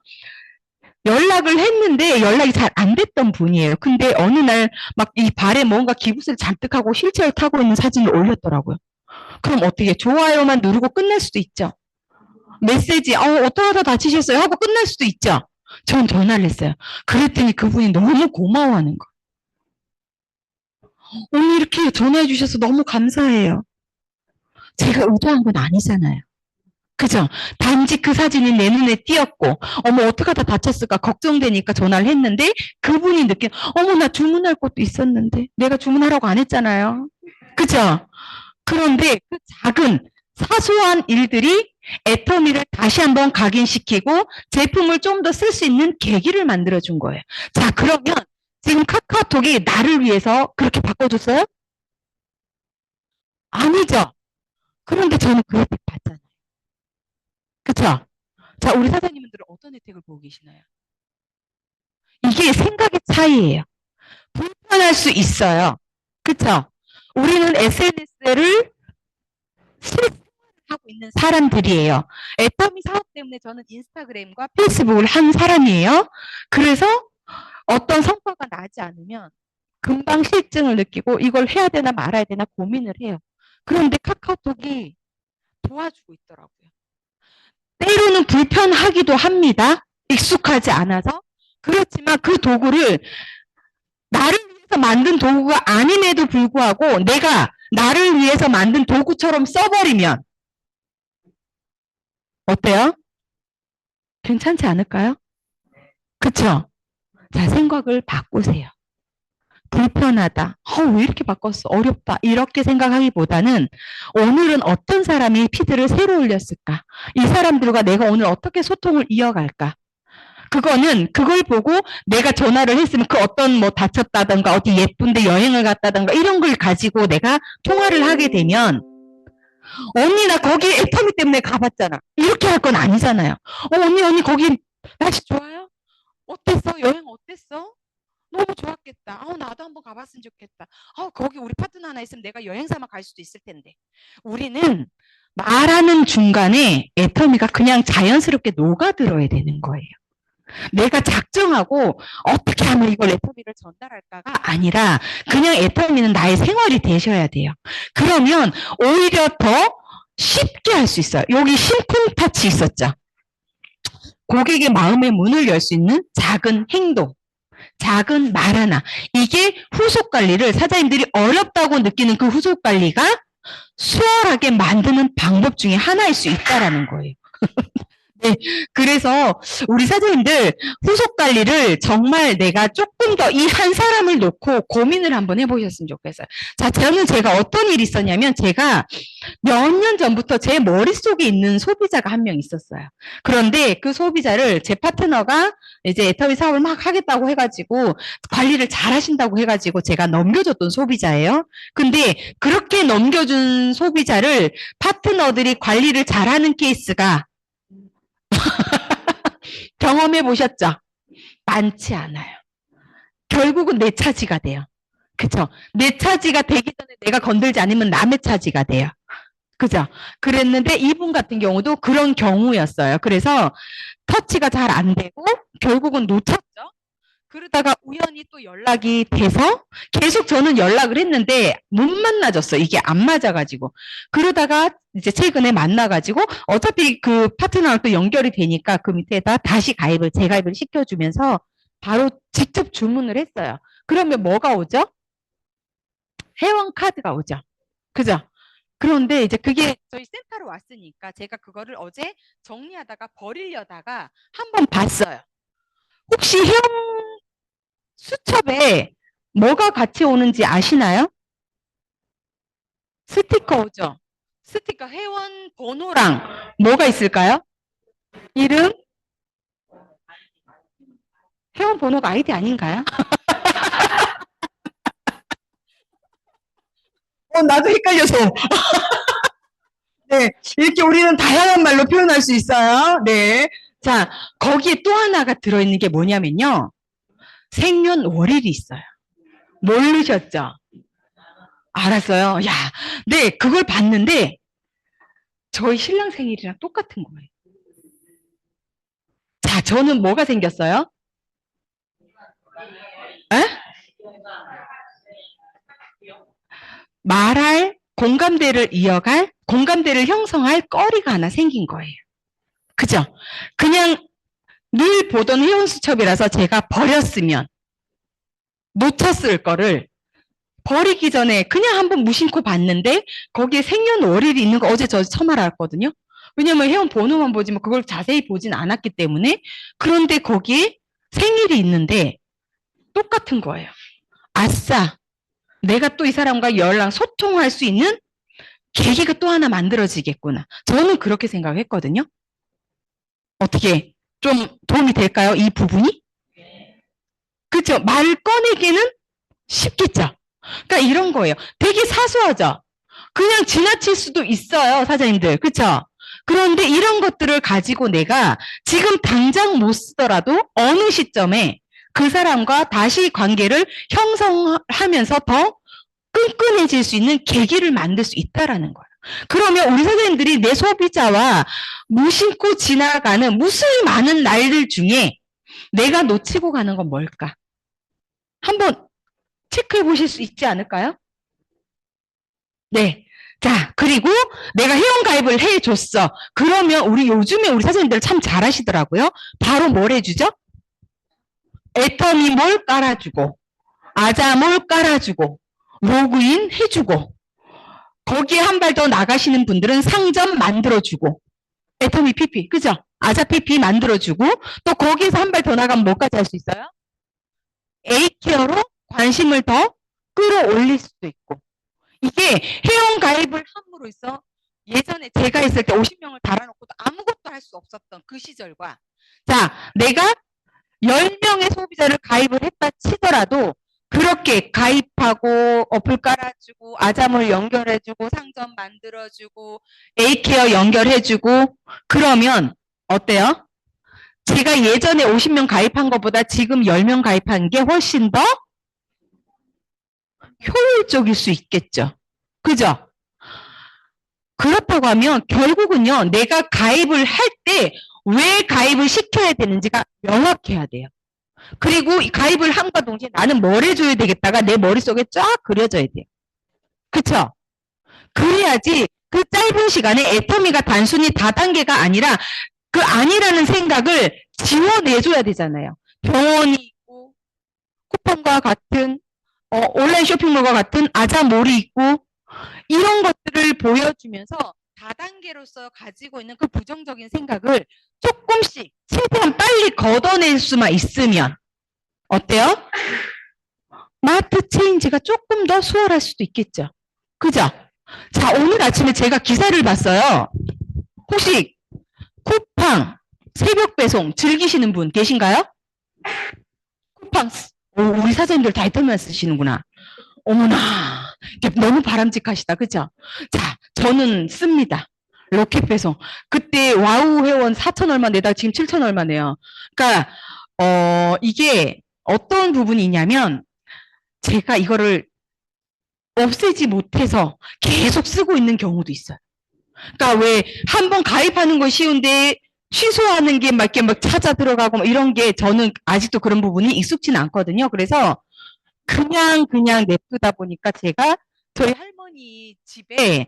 연락을 했는데 연락이 잘 안 됐던 분이에요. 근데 어느 날 막 이 발에 뭔가 기부스를 잔뜩 하고 휠체어를 타고 있는 사진을 올렸더라고요. 그럼 어떻게 좋아요만 누르고 끝낼 수도 있죠. 메시지 어떠하다 다치셨어요 하고 끝날 수도 있죠. 전 전화를 했어요. 그랬더니 그분이 너무 고마워하는 거예요. 오늘 이렇게 전화해 주셔서 너무 감사해요. 제가 의도한 건 아니잖아요. 그죠? 단지 그 사진이 내 눈에 띄었고, 어머, 어떡하다 다쳤을까 걱정되니까 전화를 했는데, 그분이 느낀, 어머, 나 주문할 것도 있었는데, 내가 주문하라고 안 했잖아요. 그죠? 그런데 그 작은, 사소한 일들이 애터미를 다시 한번 각인시키고, 제품을 좀 더 쓸 수 있는 계기를 만들어준 거예요. 자, 그러면, 지금 카카오톡이 나를 위해서 그렇게 바꿔줬어요? 아니죠? 그런데 저는 그 혜택 받잖아요. 그쵸? 자, 우리 사장님들은 어떤 혜택을 보고 계시나요? 이게 생각의 차이예요. 불편할 수 있어요. 그쵸? 우리는 SNS를 실생활하고 있는 사람들이에요. 애터미 사업 때문에 저는 인스타그램과 페이스북을 한 사람이에요. 그래서 어떤 성과가 나지 않으면 금방 실증을 느끼고 이걸 해야 되나 말아야 되나 고민을 해요. 그런데 카카오톡이 도와주고 있더라고요. 때로는 불편하기도 합니다. 익숙하지 않아서. 그렇지만 그 도구를 나를 위해서 만든 도구가 아님에도 불구하고 내가 나를 위해서 만든 도구처럼 써버리면 어때요? 괜찮지 않을까요? 그쵸? 자, 생각을 바꾸세요. 불편하다. 왜 이렇게 바꿨어? 어렵다. 이렇게 생각하기보다는 오늘은 어떤 사람이 피드를 새로 올렸을까? 이 사람들과 내가 오늘 어떻게 소통을 이어갈까? 그거는 그걸 보고 내가 전화를 했으면 그 어떤 뭐 다쳤다든가 어디 예쁜데 여행을 갔다든가 이런 걸 가지고 내가 통화를 하게 되면 언니 나 거기 애터미 때문에 가봤잖아. 이렇게 할 건 아니잖아요. 언니 거기 날씨 좋아요? 어땠어? 여행 어땠어? 너무 좋았겠다. 나도 한번 가봤으면 좋겠다. 거기 우리 파트너 하나 있으면 내가 여행 삼아 갈 수도 있을 텐데. 우리는 말하는 중간에 애터미가 그냥 자연스럽게 녹아들어야 되는 거예요. 내가 작정하고 어떻게 하면 이걸 애터미를 전달할까가 아니라 그냥 애터미는 나의 생활이 되셔야 돼요. 그러면 오히려 더 쉽게 할 수 있어요. 여기 심쿵 터치 있었죠. 고객의 마음의 문을 열 수 있는 작은 행동. 작은 말 하나. 이게 후속 관리를 사장님들이 어렵다고 느끼는 그 후속 관리가 수월하게 만드는 방법 중에 하나일 수 있다라는 거예요. 네, 그래서 우리 사장님들 후속 관리를 정말 내가 조금 더 이 한 사람을 놓고 고민을 한번 해보셨으면 좋겠어요. 자, 제가 어떤 일이 있었냐면 제가 몇 년 전부터 제 머릿속에 있는 소비자가 한 명 있었어요. 그런데 그 소비자를 제 파트너가 이제 애터미 사업을 막 하겠다고 해가지고 관리를 잘 하신다고 해가지고 제가 넘겨줬던 소비자예요. 근데 그렇게 넘겨준 소비자를 파트너들이 관리를 잘하는 케이스가 경험해 보셨죠? 많지 않아요. 결국은 내 차지가 돼요. 그쵸? 내 차지가 되기 전에 내가 건들지 않으면 남의 차지가 돼요. 그죠? 그랬는데 이분 같은 경우도 그런 경우였어요. 그래서 터치가 잘 안 되고 결국은 놓쳤죠. 그러다가 우연히 또 연락이 돼서 계속 저는 연락을 했는데 못 만나졌어. 이게 안 맞아가지고. 그러다가 이제 최근에 만나가지고 어차피 그 파트너랑 또 연결이 되니까 그 밑에다 다시 재가입을 시켜주면서 바로 직접 주문을 했어요. 그러면 뭐가 오죠? 회원카드가 오죠. 그죠? 그런데 이제 그게 저희 센터로 왔으니까 제가 그거를 어제 정리하다가 버리려다가 한번 봤어요. 혹시 회원 수첩에 뭐가 같이 오는지 아시나요? 스티커 오죠? 스티커 회원 번호랑 뭐가 있을까요? 이름, 회원 번호가 아이디 아닌가요? 나도 헷갈려서. 네, 이렇게 우리는 다양한 말로 표현할 수 있어요. 네. 자, 거기에 또 하나가 들어있는 게 뭐냐면요. 생년월일이 있어요. 모르셨죠? 알았어요. 야, 네, 그걸 봤는데, 저희 신랑 생일이랑 똑같은 거예요. 자, 저는 뭐가 생겼어요? 에? 말할 공감대를 이어갈, 공감대를 형성할 거리가 하나 생긴 거예요. 그죠? 그냥 늘 보던 회원수첩이라서 제가 버렸으면 놓쳤을 거를 버리기 전에 그냥 한번 무심코 봤는데 거기에 생년월일이 있는 거 어제 저 처음 알았거든요. 왜냐면 회원 번호만 보지 뭐 그걸 자세히 보진 않았기 때문에. 그런데 거기에 생일이 있는데 똑같은 거예요. 아싸, 내가 또 이 사람과 연락 소통할 수 있는 계기가 또 하나 만들어지겠구나. 저는 그렇게 생각했거든요. 어떻게 좀 도움이 될까요? 이 부분이? 그렇죠. 말을 꺼내기는 쉽겠죠. 그러니까 이런 거예요. 되게 사소하죠. 그냥 지나칠 수도 있어요, 사장님들. 그렇죠? 그런데 이런 것들을 가지고 내가 지금 당장 못 쓰더라도 어느 시점에 그 사람과 다시 관계를 형성하면서 더 끈끈해질 수 있는 계기를 만들 수 있다라는 거예요. 그러면 우리 선생님들이 내 소비자와 무심코 지나가는 무수히 많은 날들 중에 내가 놓치고 가는 건 뭘까? 한번 체크해 보실 수 있지 않을까요? 네. 자, 그리고 내가 회원가입을 해줬어. 그러면 요즘에 우리 사장님들 참 잘하시더라고요. 바로 뭘 해주죠? 애터미몰 깔아주고, 아자몰 깔아주고, 로그인 해주고, 거기에 한 발 더 나가시는 분들은 상점 만들어주고, 애터미 PP, 그죠? 아자 PP 만들어주고, 또 거기에서 한 발 더 나가면 뭐까지 할 수 있어요? A케어로 관심을 더 끌어올릴 수도 있고. 이게 회원 가입을 함으로써 예전에 제가 있을 때 50명을 달아놓고도 아무것도 할 수 없었던 그 시절과, 자, 내가 10명의 소비자를 가입을 했다 치더라도 그렇게 가입하고 어플 깔아주고 아자몰 연결해주고 상점 만들어주고 A케어 연결해주고 그러면 어때요? 제가 예전에 50명 가입한 것보다 지금 10명 가입한 게 훨씬 더 효율적일 수 있겠죠. 그죠? 그렇다고 하면 결국은요, 내가 가입을 할 때 왜 가입을 시켜야 되는지가 명확해야 돼요. 그리고 가입을 함과 동시에 나는 뭘 해줘야 되겠다가 내 머릿속에 쫙 그려져야 돼요. 그쵸? 그래야지 그 짧은 시간에 애터미가 단순히 다단계가 아니라 그 아니라는 생각을 지워내줘야 되잖아요. 병원이 있고 쿠폰과 같은 온라인 쇼핑몰과 같은 아자몰이 있고 이런 것들을 보여주면서 다단계로서 가지고 있는 그 부정적인 생각을 조금씩 최대한 빨리 걷어낼 수만 있으면 어때요? 마트 체인지가 조금 더 수월할 수도 있겠죠. 그죠? 자, 오늘 아침에 제가 기사를 봤어요. 혹시 쿠팡 새벽 배송 즐기시는 분 계신가요? 쿠팡, 우리 사장님들 다 애터미만 쓰시는구나. 어머나, 너무 바람직하시다. 그죠? 자, 저는 씁니다. 로켓 배송. 그때 와우 회원 4천 얼마 내다가 지금 7천 얼마 내요. 그러니까 이게 어떤 부분이 있냐면 제가 이거를 없애지 못해서 계속 쓰고 있는 경우도 있어요. 그러니까 왜 한 번 가입하는 거 쉬운데 취소하는 게 막 이렇게 막 찾아 들어가고 막 이런 게 저는 아직도 그런 부분이 익숙치는 않거든요. 그래서 그냥 냅두다 보니까 제가 저희 할머니 집에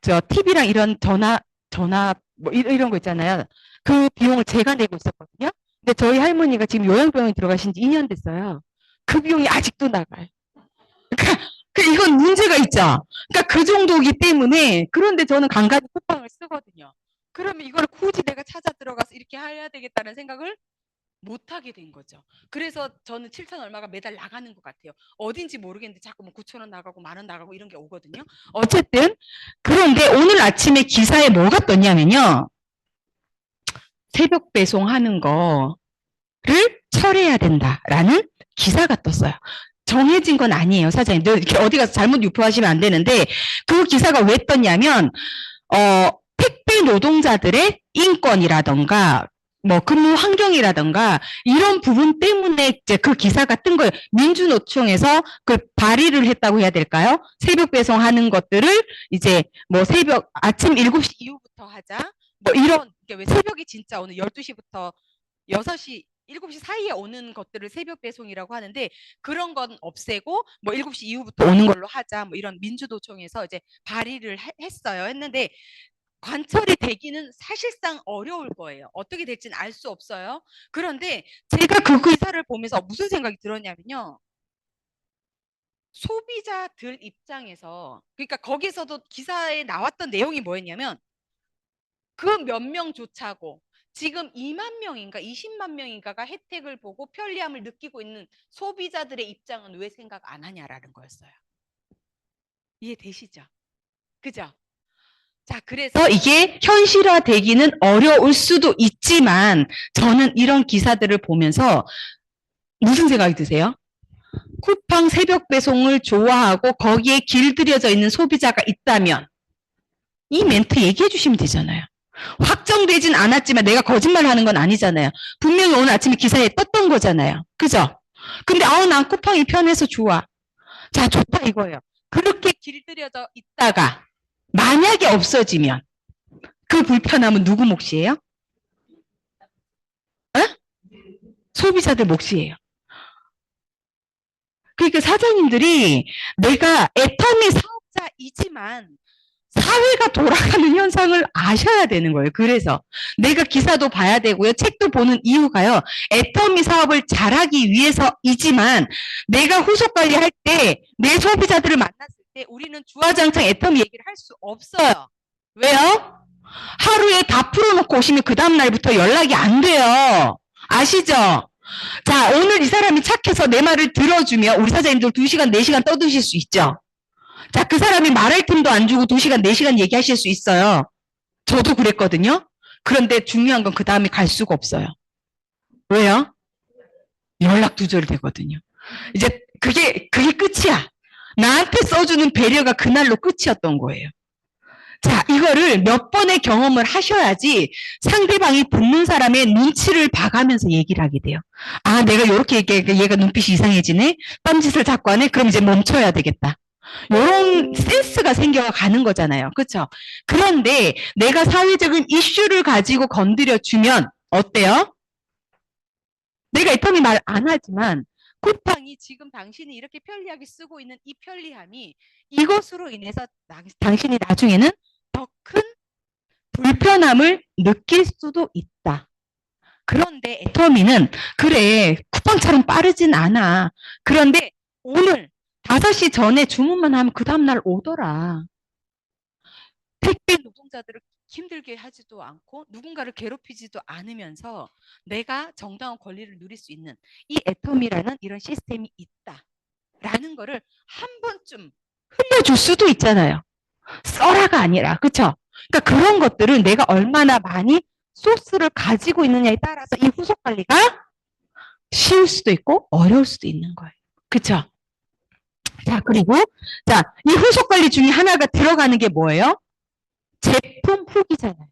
저 TV랑 이런 전화 뭐 이런 거 있잖아요. 그 비용을 제가 내고 있었거든요. 근데 저희 할머니가 지금 요양병원에 들어가신 지 2년 됐어요. 그 비용이 아직도 나가요. 그러니까 이건 문제가 있죠. 그러니까 그 정도이기 때문에 그런데 저는 간간히 쿠팡을 쓰거든요. 그러면 이걸 굳이 내가 찾아 들어가서 이렇게 해야 되겠다는 생각을 못하게 된 거죠. 그래서 저는 7천 얼마가 매달 나가는 것 같아요. 어딘지 모르겠는데 자꾸 뭐 9천 원 나가고 10,000원 나가고 이런 게 오거든요. 어쨌든 그런데 오늘 아침에 기사에 뭐가 떴냐면요. 새벽 배송하는 거를 철회해야 된다라는 기사가 떴어요. 정해진 건 아니에요, 사장님. 이렇게 어디 가서 잘못 유포하시면 안 되는데 그 기사가 왜 떴냐면 택배 노동자들의 인권이라던가 뭐 근무 환경이라던가 이런 부분 때문에 이제 그 기사가 뜬 거예요. 민주노총에서 그 발의를 했다고 해야 될까요? 새벽 배송하는 것들을 이제 뭐 아침 7시 이후부터 하자. 뭐 이런 왜 새벽이 진짜 오늘 12시부터 6시 7시 사이에 오는 것들을 새벽 배송이라고 하는데 그런 건 없애고 뭐 7시 이후부터 오는 걸로 하자. 뭐 이런 민주노총에서 이제 발의를 했어요. 했는데 관철이 되기는 사실상 어려울 거예요. 어떻게 될지는 알 수 없어요. 그런데 제가 그 기사를 보면서 무슨 생각이 들었냐면요. 소비자들 입장에서 그러니까 거기서도 기사에 나왔던 내용이 뭐였냐면 그 몇 명조차고 지금 2만 명인가 20만 명인가가 혜택을 보고 편리함을 느끼고 있는 소비자들의 입장은 왜 생각 안 하냐라는 거였어요. 이해되시죠? 그죠? 자, 그래서 이게 현실화되기는 어려울 수도 있지만 저는 이런 기사들을 보면서 무슨 생각이 드세요? 쿠팡 새벽 배송을 좋아하고 거기에 길들여져 있는 소비자가 있다면 이 멘트 얘기해 주시면 되잖아요. 확정되진 않았지만 내가 거짓말하는 건 아니잖아요. 분명히 오늘 아침에 기사에 떴던 거잖아요. 그죠? 근데 난 쿠팡이 편해서 좋아. 자, 좋다 이거예요. 그렇게 길들여져 있다가 만약에 없어지면 그 불편함은 누구 몫이에요? 소비자들 몫이에요. 그러니까 사장님들이 내가 애터미 사업자이지만 사회가 돌아가는 현상을 아셔야 되는 거예요. 그래서 내가 기사도 봐야 되고요. 책도 보는 이유가요. 애터미 사업을 잘하기 위해서이지만 내가 후속 관리할 때 내 소비자들을 만났을 때 우리는 주화장창 애터미 얘기를 할 수 없어요. 왜요? 하루에 다 풀어놓고 오시면 그 다음날부터 연락이 안 돼요. 아시죠? 자, 오늘 이 사람이 착해서 내 말을 들어주면 우리 사장님들 2시간, 4시간 떠드실 수 있죠. 자, 그 사람이 말할 틈도 안 주고 2시간, 4시간 얘기하실 수 있어요. 저도 그랬거든요. 그런데 중요한 건 그 다음에 갈 수가 없어요. 왜요? 연락 두절되거든요. 이제 그게 끝이야. 나한테 써주는 배려가 그날로 끝이었던 거예요. 자, 이거를 몇 번의 경험을 하셔야지 상대방이 듣는 사람의 눈치를 봐가면서 얘기를 하게 돼요. 아, 내가 이렇게 얘기하니까 얘가 눈빛이 이상해지네? 딴짓을 자꾸 하네? 그럼 이제 멈춰야 되겠다. 이런 센스가 생겨가는 거잖아요. 그렇죠? 그런데 내가 사회적인 이슈를 가지고 건드려주면 어때요? 내가 애터미 말 안 하지만 쿠팡이 지금 당신이 이렇게 편리하게 쓰고 있는 이 편리함이 이것으로 인해서 당신이 나중에는 더 큰 불편함을 느낄 수도 있다. 그런데 애터미는 그래 쿠팡처럼 빠르진 않아. 그런데 오늘 5시 전에 주문만 하면 그 다음날 오더라. 택배 노동자들을 힘들게 하지도 않고 누군가를 괴롭히지도 않으면서 내가 정당한 권리를 누릴 수 있는 이 애터미라는 이런 시스템이 있다라는 거를 한 번쯤 흘려줄 수도 있잖아요. 써라가 아니라. 그렇죠? 그러니까 그런 것들은 내가 얼마나 많이 소스를 가지고 있느냐에 따라서 이 후속 관리가 쉬울 수도 있고 어려울 수도 있는 거예요. 그렇죠? 자, 그리고 이 후속 관리 중에 하나가 들어가는 게 뭐예요? 제품 후기잖아요.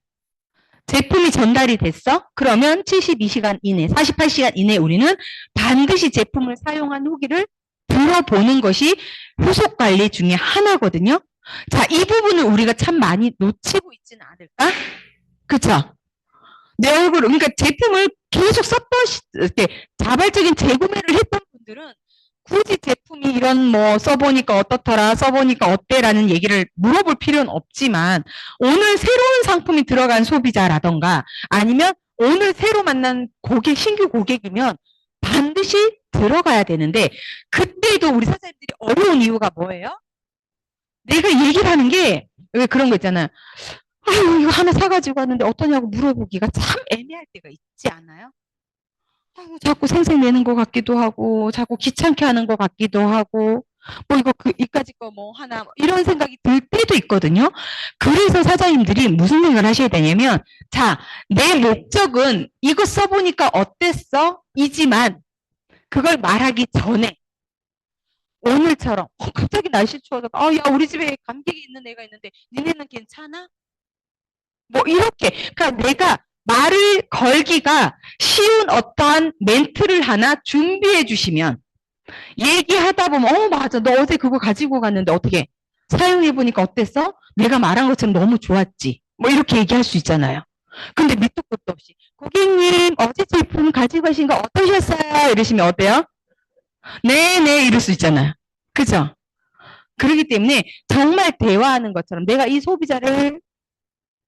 제품이 전달이 됐어? 그러면 72시간 이내, 48시간 이내 우리는 반드시 제품을 사용한 후기를 들어보는 것이 후속 관리 중에 하나거든요. 자, 이 부분을 우리가 참 많이 놓치고 있지는 않을까? 그쵸? 내 얼굴, 그러니까 제품을 계속 이렇게 자발적인 재구매를 했던 분들은 굳이 제품이 이런 써보니까 어떻더라, 써보니까 어때라는 얘기를 물어볼 필요는 없지만 오늘 새로운 상품이 들어간 소비자라던가 아니면 오늘 새로 만난 신규 고객이면 반드시 들어가야 되는데 그때도 우리 사장님들이 어려운 이유가 뭐예요? 내가 얘기를 하는 게 왜 그런 거 있잖아요. 아유, 이거 하나 사가지고 왔는데 어떠냐고 물어보기가 참 애매할 때가 있지 않아요? 자꾸 생색내는 것 같기도 하고 자꾸 귀찮게 하는 것 같기도 하고 뭐 이거 이까지 거 뭐 하나 뭐 이런 생각이 들 때도 있거든요. 그래서 사장님들이 무슨 생각을 하셔야 되냐면, 자, 내 목적은 이거 써보니까 어땠어? 이지만 그걸 말하기 전에 오늘처럼 갑자기 날씨 추워서 야 우리 집에 감기기 있는 애가 있는데 니네는 괜찮아? 뭐 이렇게, 그러니까 내가 말을 걸기가 쉬운 어떠한 멘트를 하나 준비해 주시면, 얘기하다 보면 맞아, 너 어제 그거 가지고 갔는데 어떻게 사용해 보니까 어땠어? 내가 말한 것처럼 너무 좋았지. 뭐 이렇게 얘기할 수 있잖아요. 근데 밑도 끝도 없이 고객님 어제 제품 가지고 가신 거 어떠셨어요? 이러시면 어때요? 네네 이럴 수 있잖아요. 그죠? 그렇기 때문에 정말 대화하는 것처럼 내가 이 소비자를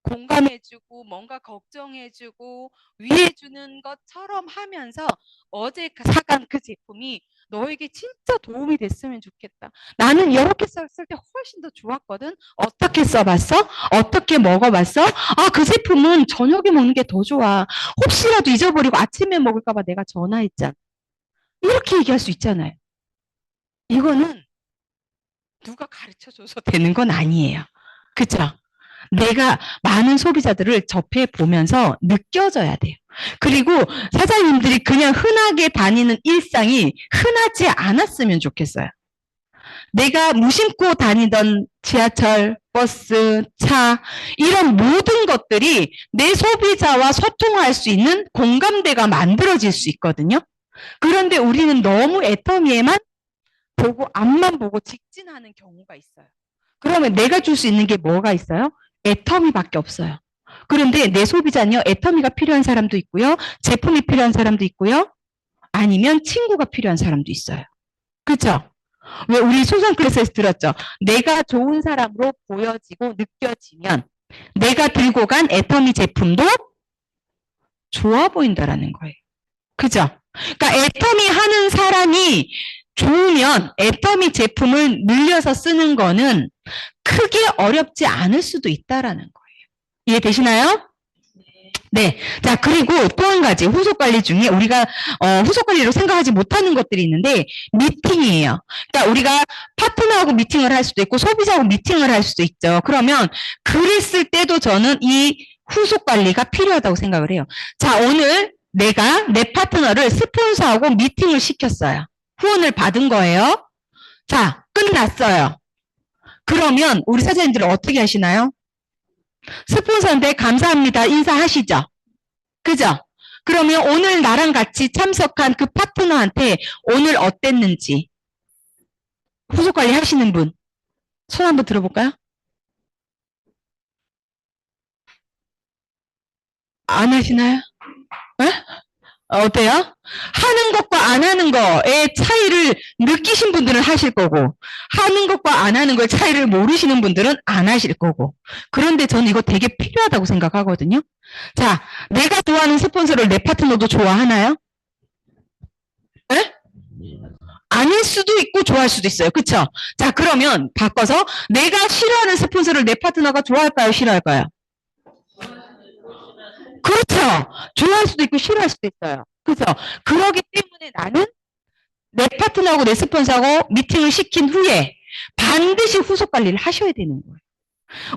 공감해주고 뭔가 걱정해주고 위해주는 것처럼 하면서 어제 사간 그 제품이 너에게 진짜 도움이 됐으면 좋겠다. 나는 이렇게 썼을 때 훨씬 더 좋았거든. 어떻게 써봤어? 어떻게 먹어봤어? 그 제품은 저녁에 먹는 게 더 좋아. 혹시라도 잊어버리고 아침에 먹을까봐 내가 전화했잖아. 이렇게 얘기할 수 있잖아요. 이거는 누가 가르쳐줘서 되는 건 아니에요. 그죠? 내가 많은 소비자들을 접해 보면서 느껴져야 돼요. 그리고 사장님들이 그냥 흔하게 다니는 일상이 흔하지 않았으면 좋겠어요. 내가 무심코 다니던 지하철, 버스, 차, 이런 모든 것들이 내 소비자와 소통할 수 있는 공감대가 만들어질 수 있거든요. 그런데 우리는 너무 애터미에만 보고 앞만 보고 직진하는 경우가 있어요. 그러면 내가 줄 수 있는 게 뭐가 있어요? 애터미밖에 없어요. 그런데 내 소비자는요, 애터미가 필요한 사람도 있고요, 제품이 필요한 사람도 있고요, 아니면 친구가 필요한 사람도 있어요. 그렇죠? 왜 우리 소선 클래스에서 들었죠? 내가 좋은 사람으로 보여지고 느껴지면 내가 들고 간 애터미 제품도 좋아 보인다라는 거예요. 그죠? 그러니까 애터미 하는 사람이 좋으면 애터미 제품을 늘려서 쓰는 거는 크게 어렵지 않을 수도 있다라는 거예요. 이해되시나요? 네. 자, 그리고 또 한 가지 후속 관리 중에 우리가 후속 관리로 생각하지 못하는 것들이 있는데 미팅이에요. 그러니까 우리가 파트너하고 미팅을 할 수도 있고 소비자하고 미팅을 할 수도 있죠. 그러면 그랬을 때도 저는 이 후속 관리가 필요하다고 생각을 해요. 자, 오늘 내가 내 파트너를 스폰서하고 미팅을 시켰어요. 후원을 받은 거예요. 자, 끝났어요. 그러면 우리 사장님들은 어떻게 하시나요? 스폰서인데 감사합니다. 인사하시죠. 그죠? 그러면 오늘 나랑 같이 참석한 그 파트너한테 오늘 어땠는지 후속 관리 하시는 분 손 한번 들어볼까요? 안 하시나요? 네? 어때요? 하는 것과 안 하는 거의 차이를 느끼신 분들은 하실 거고, 하는 것과 안 하는 거의 차이를 모르시는 분들은 안 하실 거고. 그런데 저는 이거 되게 필요하다고 생각하거든요. 자, 내가 좋아하는 스폰서를 내 파트너도 좋아하나요? 네? 아닐 수도 있고 좋아할 수도 있어요. 그쵸? 자, 그러면 바꿔서 내가 싫어하는 스폰서를 내 파트너가 좋아할까요? 싫어할까요? 그렇죠. 좋아할 수도 있고 싫어할 수도 있어요. 그죠? 그러기 때문에 나는 내 파트너하고 내 스폰서하고 미팅을 시킨 후에 반드시 후속 관리를 하셔야 되는 거예요.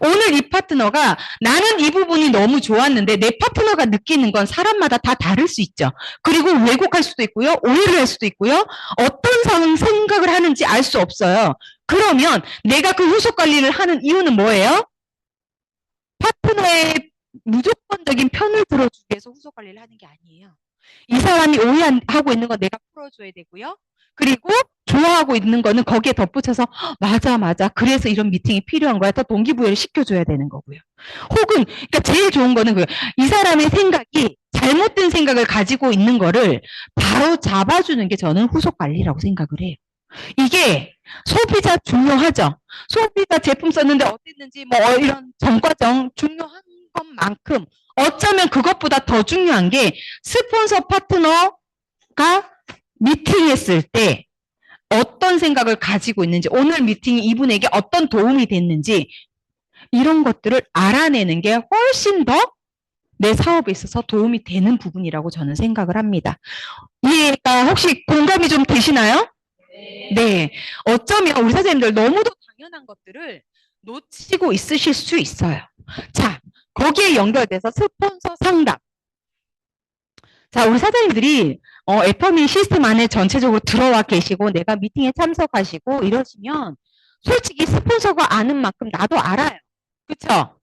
오늘 이 파트너가 나는 이 부분이 너무 좋았는데 내 파트너가 느끼는 건 사람마다 다 다를 수 있죠. 그리고 왜곡할 수도 있고요. 오해를 할 수도 있고요. 어떤 생각을 하는지 알 수 없어요. 그러면 내가 그 후속 관리를 하는 이유는 뭐예요? 파트너의 무조건적인 편을 들어주기 위해서 후속 관리를 하는 게 아니에요. 이 사람이 오해하고 있는 건 내가 풀어줘야 되고요. 그리고 좋아하고 있는 거는 거기에 덧붙여서 맞아 맞아 그래서 이런 미팅이 필요한 거야. 또 동기부여를 시켜줘야 되는 거고요. 혹은 그러니까 제일 좋은 거는 이 사람의 생각이 잘못된 생각을 가지고 있는 거를 바로 잡아주는 게 저는 후속 관리라고 생각을 해요. 이게 소비자 중요하죠. 소비자 제품 썼는데 어땠는지 뭐 이런 전과정 중요한 것만큼 어쩌면 그것보다 더 중요한 게 스폰서 파트너가 미팅했을 때 어떤 생각을 가지고 있는지, 오늘 미팅이 이분에게 어떤 도움이 됐는지 이런 것들을 알아내는 게 훨씬 더 내 사업에 있어서 도움이 되는 부분이라고 저는 생각을 합니다. 이해가 혹시 공감이 좀 되시나요? 네. 어쩌면 우리 선생님들 너무도 당연한 것들을 놓치고 있으실 수 있어요. 자, 거기에 연결돼서 스폰서 상담. 자, 우리 사장님들이 애터미 시스템 안에 전체적으로 들어와 계시고 내가 미팅에 참석하시고 이러시면 솔직히 스폰서가 아는 만큼 나도 알아요. 그쵸?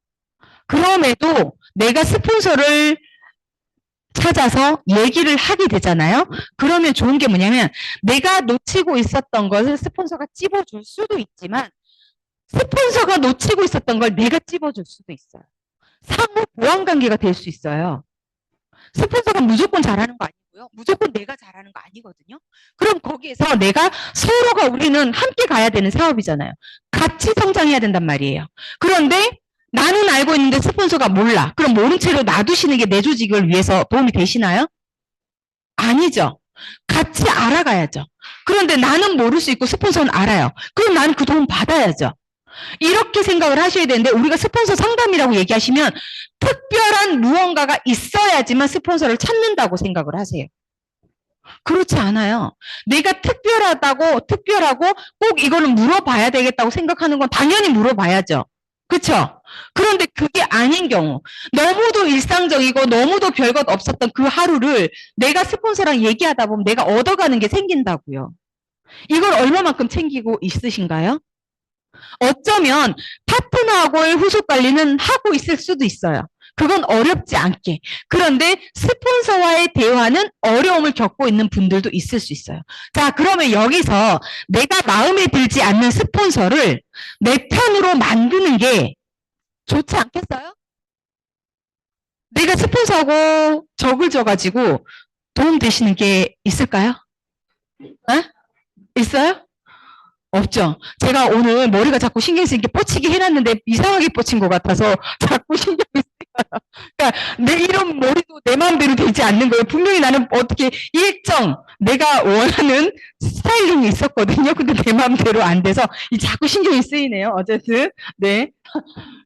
그럼에도 내가 스폰서를 찾아서 얘기를 하게 되잖아요. 그러면 좋은 게 뭐냐면 내가 놓치고 있었던 것을 스폰서가 찝어줄 수도 있지만 스폰서가 놓치고 있었던 걸 내가 찝어줄 수도 있어요. 상호 보완 관계가 될 수 있어요. 스폰서가 무조건 잘하는 거 아니고요. 무조건 내가 잘하는 거 아니거든요. 그럼 거기에서 내가 서로가 우리는 함께 가야 되는 사업이잖아요. 같이 성장해야 된단 말이에요. 그런데 나는 알고 있는데 스폰서가 몰라. 그럼 모른 채로 놔두시는 게 내 조직을 위해서 도움이 되시나요? 아니죠. 같이 알아가야죠. 그런데 나는 모를 수 있고 스폰서는 알아요. 그럼 나는 그 도움 받아야죠. 이렇게 생각을 하셔야 되는데 우리가 스폰서 상담이라고 얘기하시면 특별한 무언가가 있어야지만 스폰서를 찾는다고 생각을 하세요. 그렇지 않아요. 내가 특별하고 꼭 이거는 물어봐야 되겠다고 생각하는 건 당연히 물어봐야죠. 그렇죠? 그런데 그게 아닌 경우 너무도 일상적이고 너무도 별것 없었던 그 하루를 내가 스폰서랑 얘기하다 보면 내가 얻어가는 게 생긴다고요. 이걸 얼마만큼 챙기고 있으신가요? 어쩌면 파트너하고의 후속 관리는 하고 있을 수도 있어요. 그건 어렵지 않게. 그런데 스폰서와의 대화는 어려움을 겪고 있는 분들도 있을 수 있어요. 자, 그러면 여기서 내가 마음에 들지 않는 스폰서를 내 편으로 만드는 게 좋지 않겠어요? 내가 스폰서하고 적을 져가지고 도움 되시는 게 있을까요? 에? 있어요? 없죠. 제가 오늘 머리가 자꾸 신경 쓰이게 뻗치게 해놨는데 이상하게 뻗친 것 같아서 자꾸 신경이 쓰여요. 그러니까 내 이런 머리도 내 마음대로 되지 않는 거예요. 분명히 나는 어떻게 일정 내가 원하는 스타일링이 있었거든요. 근데 내 마음대로 안 돼서 자꾸 신경이 쓰이네요. 어쨌든 네.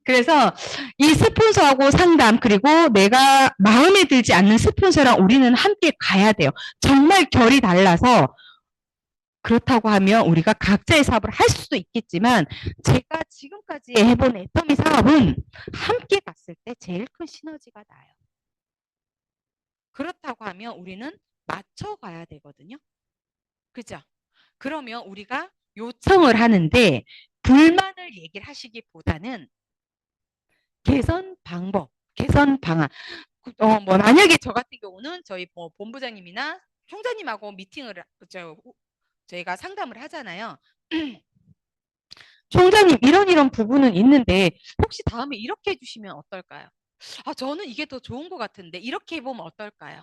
그래서 이 스폰서하고 상담 그리고 내가 마음에 들지 않는 스폰서랑 우리는 함께 가야 돼요. 정말 결이 달라서 그렇다고 하면 우리가 각자의 사업을 할 수도 있겠지만 제가 지금까지 해본 애터미 사업은 함께 갔을 때 제일 큰 시너지가 나요. 그렇다고 하면 우리는 맞춰가야 되거든요. 그죠? 그러면 우리가 요청을 하는데 불만을 얘기를 하시기보다는 개선 방법, 개선 방안. 뭐 만약에 저 같은 경우는 저희 본부장님이나 총장님하고 미팅을 저희가 상담을 하잖아요. 총장님 이런 부분은 있는데 혹시 다음에 이렇게 해주시면 어떨까요? 아 저는 이게 더 좋은 것 같은데 이렇게 해보면 어떨까요?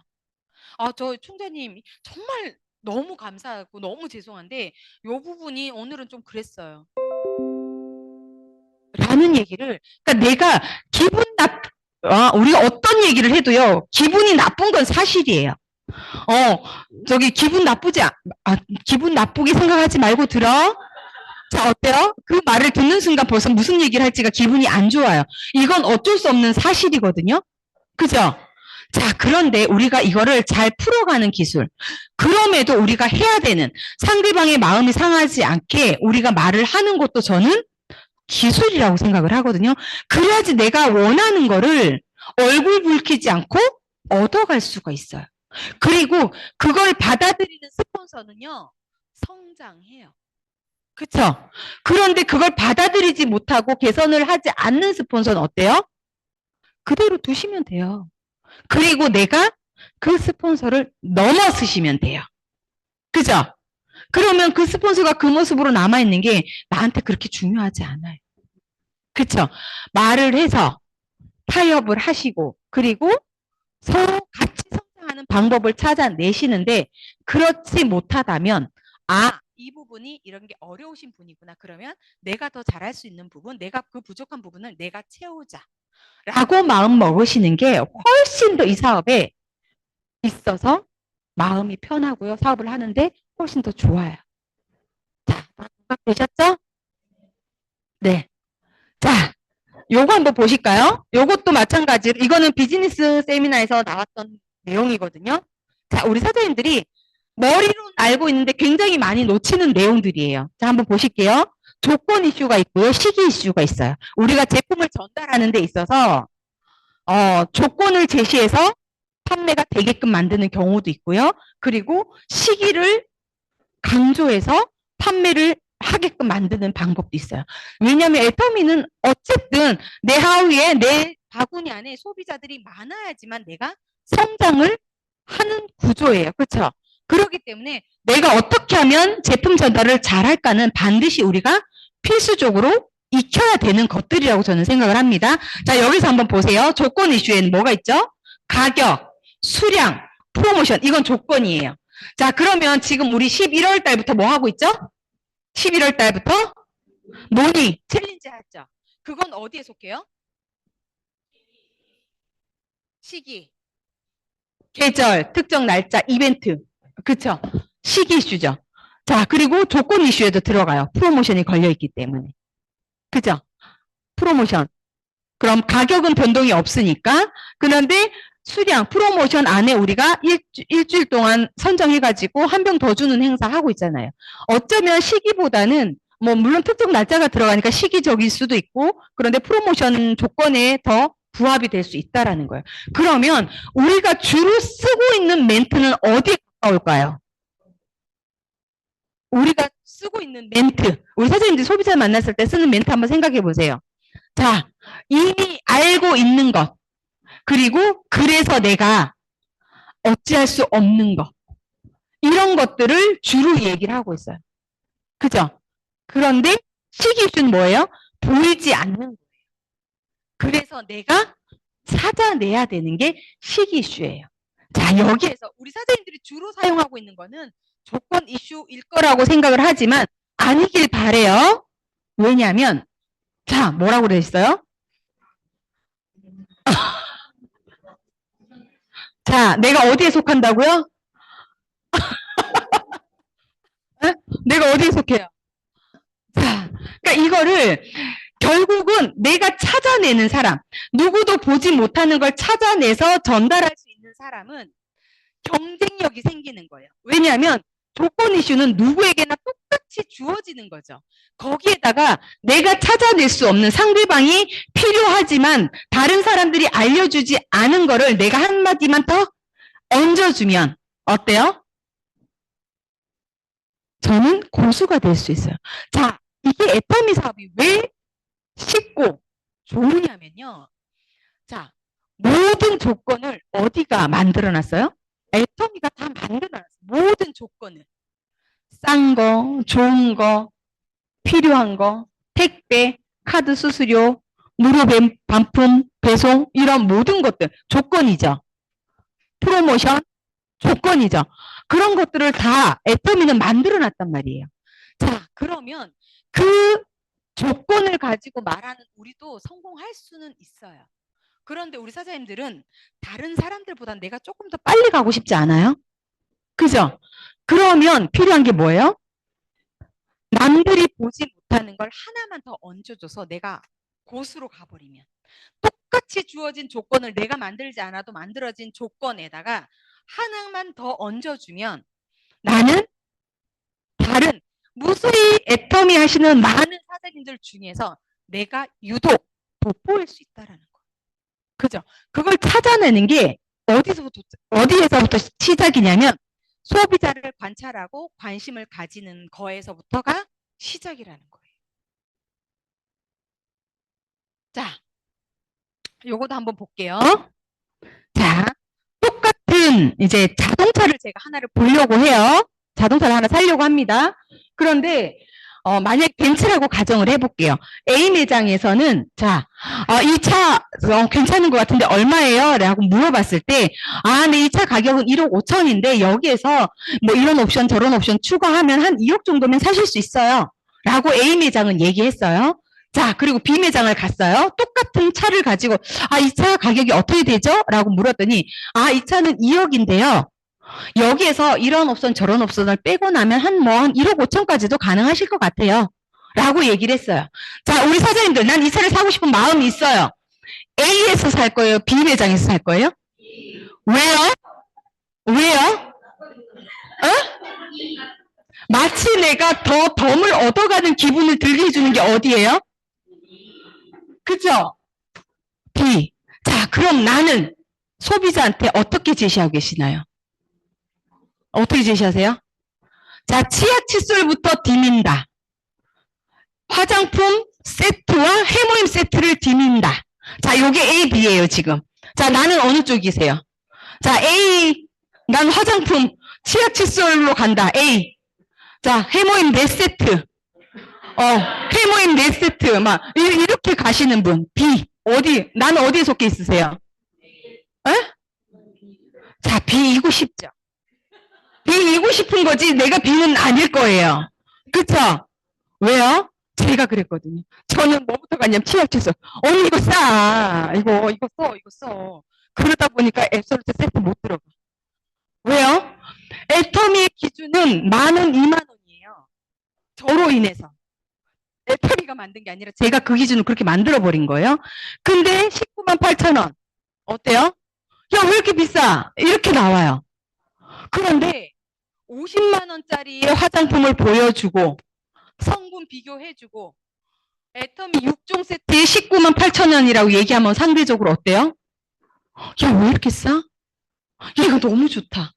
아 저 총장님 정말 너무 감사하고 너무 죄송한데 이 부분이 오늘은 좀 그랬어요. 라는 얘기를 그러니까 내가 우리가 어떤 얘기를 해도요 기분이 나쁜 건 사실이에요. 저기 기분 나쁘게 생각하지 말고 들어. 자, 어때요? 그 말을 듣는 순간 벌써 무슨 얘기를 할지가 기분이 안 좋아요. 이건 어쩔 수 없는 사실이거든요. 그죠? 자, 그런데 우리가 이거를 잘 풀어가는 기술. 그럼에도 우리가 해야 되는 상대방의 마음이 상하지 않게 우리가 말을 하는 것도 저는 기술이라고 생각을 하거든요. 그래야지 내가 원하는 거를 얼굴 붉히지 않고 얻어갈 수가 있어요. 그리고 그걸 받아들이는 스폰서는요, 성장해요. 그쵸? 그런데 그걸 받아들이지 못하고 개선을 하지 않는 스폰서는 어때요? 그대로 두시면 돼요. 그리고 내가 그 스폰서를 넘어서시면 돼요. 그죠? 그러면 그 스폰서가 그 모습으로 남아있는 게 나한테 그렇게 중요하지 않아요. 그쵸? 말을 해서 타협을 하시고 그리고 서로 같이 성장하는 방법을 찾아내시는데 그렇지 못하다면 이 부분이 이런 게 어려우신 분이구나. 그러면 내가 더 잘할 수 있는 부분, 내가 그 부족한 부분을 내가 채우자. 라고 마음 먹으시는 게 훨씬 더 이 사업에 있어서 마음이 편하고요. 사업을 하는데 훨씬 더 좋아요. 자, 되셨죠? 네. 자, 요거 한번 보실까요? 요것도 마찬가지로 이거는 비즈니스 세미나에서 나왔던 내용이거든요. 자, 우리 사장님들이 머리로는 알고 있는데 굉장히 많이 놓치는 내용들이에요. 자, 한번 보실게요. 조건 이슈가 있고요. 시기 이슈가 있어요. 우리가 제품을 전달하는 데 있어서 조건을 제시해서 판매가 되게끔 만드는 경우도 있고요. 그리고 시기를 강조해서 판매를 하게끔 만드는 방법도 있어요. 왜냐하면 애터미는 어쨌든 내 하위에 내 바구니 안에 소비자들이 많아야지만 내가 성장을 하는 구조예요. 그렇죠? 그렇기 때문에 내가 어떻게 하면 제품 전달을 잘할까는 반드시 우리가 필수적으로 익혀야 되는 것들이라고 저는 생각을 합니다. 자, 여기서 한번 보세요. 조건 이슈에는 뭐가 있죠? 가격, 수량, 프로모션. 이건 조건이에요. 자, 그러면 지금 우리 11월 달부터 뭐 하고 있죠? 11월 달부터 논의, 챌린지 했죠. 그건 어디에 속해요? 시기, 계절, 특정 날짜, 이벤트. 그쵸? 시기 이슈죠. 자, 그리고 조건 이슈에도 들어가요. 프로모션이 걸려있기 때문에. 그죠? 프로모션. 그럼 가격은 변동이 없으니까. 그런데 수량, 프로모션 안에 우리가 일주일 동안 선정해가지고 한 병 더 주는 행사 하고 있잖아요. 어쩌면 시기보다는 뭐 물론 특정 날짜가 들어가니까 시기적일 수도 있고 그런데 프로모션 조건에 더 부합이 될 수 있다라는 거예요. 그러면 우리가 주로 쓰고 있는 멘트는 어디에 가까울까요? 우리가 쓰고 있는 멘트. 우리 사장님들 소비자 만났을 때 쓰는 멘트 한번 생각해 보세요. 자, 이미 알고 있는 것. 그리고 그래서 내가 어찌할 수 없는 것. 이런 것들을 주로 얘기를 하고 있어요. 그죠? 그런데 시기준 뭐예요? 보이지 않는 거예요. 그래서 내가 찾아내야 되는 게 시기 이슈예요. 자, 여기에서 우리 사장님들이 주로 사용하고 있는 거는 조건 이슈일 거라고 생각을 하지만 아니길 바래요. 왜냐하면 자, 뭐라고 그랬어요? 자, 내가 어디에 속한다고요? 내가 어디에 속해요? 자, 그러니까 이거를 결국은 내가 찾아내는 사람, 누구도 보지 못하는 걸 찾아내서 전달할 수 있는 사람은 경쟁력이 생기는 거예요. 왜냐하면 조건 이슈는 누구에게나 똑같이 주어지는 거죠. 거기에다가 내가 찾아낼 수 없는 상대방이 필요하지만 다른 사람들이 알려주지 않은 거를 내가 한마디만 더 얹어주면 어때요? 저는 고수가 될 수 있어요. 자, 이게 애터미 사업이 왜 쉽고 좋으냐면요. 자, 모든 조건을 어디가 만들어놨어요? 애터미가 다 만들어놨어요. 모든 조건을. 싼 거, 좋은 거, 필요한 거, 택배, 카드 수수료, 무료 반품, 배송 이런 모든 것들 조건이죠. 프로모션 조건이죠. 그런 것들을 다 애터미는 만들어놨단 말이에요. 자, 그러면 그 조건을 가지고 말하는 우리도 성공할 수는 있어요. 그런데 우리 사장님들은 다른 사람들보다 내가 조금 더 빨리 가고 싶지 않아요? 그죠? 그러면 필요한 게 뭐예요? 남들이 보지 못하는 걸 하나만 더 얹어줘서 내가 고수로 가버리면 똑같이 주어진 조건을 내가 만들지 않아도 만들어진 조건에다가 하나만 더 얹어주면 나는 다른 무수히 애터미 하시는 많은 사장님들 중에서 내가 유독 돋보일 수 있다라는 거. 그죠? 그걸 찾아내는 게 어디에서부터 시작이냐면 소비자를 관찰하고 관심을 가지는 거에서부터가 시작이라는 거예요. 자, 요거도 한번 볼게요. 자, 똑같은 이제 자동차를 제가 하나를 보려고 해요. 자동차를 하나 사려고 합니다. 그런데 만약 벤츠라고 가정을 해볼게요. A 매장에서는 자, 이 차 괜찮은 것 같은데 얼마예요? 라고 물어봤을 때 네, 이 차 가격은 1억 5천인데 여기에서 뭐 이런 옵션 저런 옵션 추가하면 한 2억 정도면 사실 수 있어요. 라고 A 매장은 얘기했어요. 자, 그리고 B 매장을 갔어요. 똑같은 차를 가지고 이 차 가격이 어떻게 되죠? 라고 물었더니 이 차는 2억인데요. 여기에서 이런 옵션 저런 옵션을 빼고 나면 한 1억 5천까지도 가능하실 것 같아요. 라고 얘기를 했어요. 자, 우리 사장님들 난 이 차를 사고 싶은 마음이 있어요. A에서 살 거예요? B 매장에서 살 거예요? 왜요? 왜요? 어? 마치 내가 더 덤을 얻어가는 기분을 들게 해주는 게 어디예요? 그죠? B. 자, 그럼 나는 소비자한테 어떻게 제시하고 계시나요? 어떻게 제시하세요? 자, 치약 칫솔부터 디민다. 화장품 세트와 해모임 세트를 디민다. 자, 요게 A, B예요, 지금. 자, 나는 어느 쪽이세요? 자, A. 난 화장품 치약 칫솔로 간다. A. 자, 해모임 4세트. 해모임 4세트. 막, 이렇게 가시는 분. B. 어디, 나는 어디에 속해 있으세요? 에? 자, B이고 싶죠? B이고 싶은 거지, 내가 B는 아닐 거예요. 그쵸? 왜요? 제가 그랬거든요. 저는 뭐부터 갔냐면 치약 칫솔. 언니 이거 싸. 이거 써. 그러다 보니까 앱솔루트 세트 못 들어가. 왜요? 애터미의 기준은 10,000원, 20,000원이에요. 저로 인해서. 애터미가 만든 게 아니라 제가 그 기준을 그렇게 만들어버린 거예요. 근데 198,000원. 어때요? 야, 왜 이렇게 비싸? 이렇게 나와요. 그런데 50만 원짜리의 화장품을 보여주고 성분 비교해주고 애터미 6종 세트에 198,000원이라고 얘기하면 상대적으로 어때요? 야, 왜 이렇게 싸? 야, 이거 너무 좋다.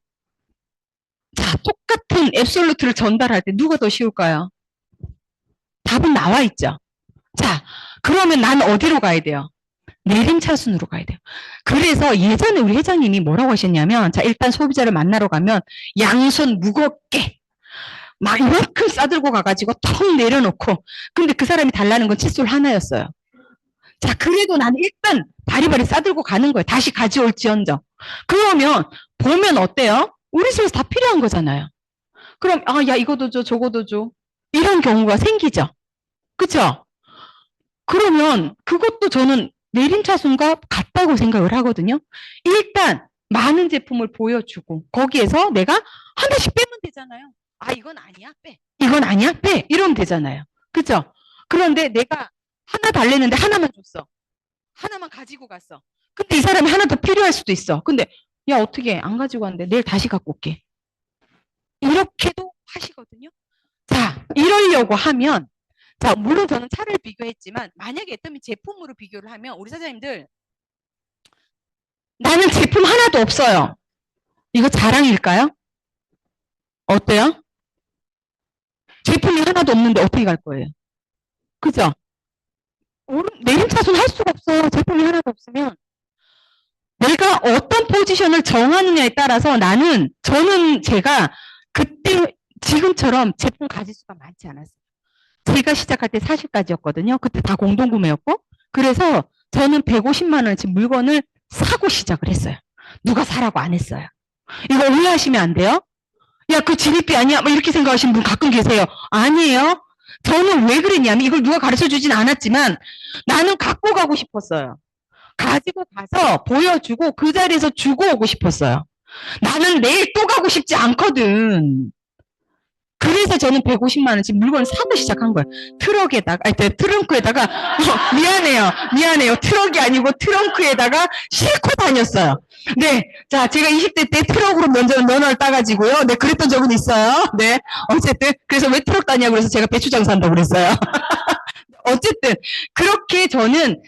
자, 똑같은 앱솔루트를 전달할 때 누가 더 쉬울까요? 답은 나와 있죠. 자, 그러면 난 어디로 가야 돼요? 내림차순으로 가야 돼요. 그래서 예전에 우리 회장님이 뭐라고 하셨냐면, 자, 일단 소비자를 만나러 가면 양손 무겁게 막 이만큼 싸들고 가가지고 턱 내려놓고, 근데 그 사람이 달라는 건 칫솔 하나였어요. 자, 그래도 나는 일단 바리바리 싸들고 가는 거예요. 다시 가져올지언정. 그러면 보면 어때요? 우리 집에서 다 필요한 거잖아요. 그럼 야, 이거도 줘, 저거도 줘. 이런 경우가 생기죠. 그쵸? 그러면 그것도 저는 내림차순과 같다고 생각을 하거든요. 일단 많은 제품을 보여주고 거기에서 내가 하나씩 빼면 되잖아요. 아, 이건 아니야? 빼. 이건 아니야? 빼. 이러면 되잖아요. 그죠? 그런데 내가 하나 달랬는데 하나만 줬어. 하나만 가지고 갔어. 근데 이 사람이 하나 더 필요할 수도 있어. 근데 야, 어떻게 안 가지고 왔는데 내일 다시 갖고 올게. 이렇게도 하시거든요. 자, 이러려고 하면, 자, 물론 저는 차를 비교했지만 만약에 애터미 제품으로 비교를 하면 우리 사장님들, 나는 제품 하나도 없어요. 이거 자랑일까요? 어때요? 제품이 하나도 없는데 어떻게 갈 거예요? 그죠? 내림차순 할 수가 없어요. 제품이 하나도 없으면. 내가 어떤 포지션을 정하느냐에 따라서 저는 제가 그때 지금처럼 제품 가질 수가 많지 않았어요. 제가 시작할 때 40가지였거든요. 그때 다 공동구매였고. 그래서 저는 150만 원어치 물건을 사고 시작을 했어요. 누가 사라고 안 했어요. 이거 오해하시면 안 돼요. 야, 그 진입비 아니야? 뭐 이렇게 생각하시는 분 가끔 계세요. 아니에요. 저는 왜 그랬냐면 이걸 누가 가르쳐 주진 않았지만 나는 갖고 가고 싶었어요. 가지고 가서 보여주고 그 자리에서 주고 오고 싶었어요. 나는 내일 또 가고 싶지 않거든. 그래서 저는 150만 원치 물건을 사고 시작한 거예요. 트렁크에다가, 미안해요. 트럭이 아니고 트렁크에다가 싣고 다녔어요. 네. 자, 제가 20대 때 트럭으로 면허를 따가지고요. 네, 그랬던 적은 있어요. 네. 어쨌든, 그래서 왜 트럭 따냐고 그래서 제가 배추장 산다고 그랬어요. 어쨌든, 그렇게 저는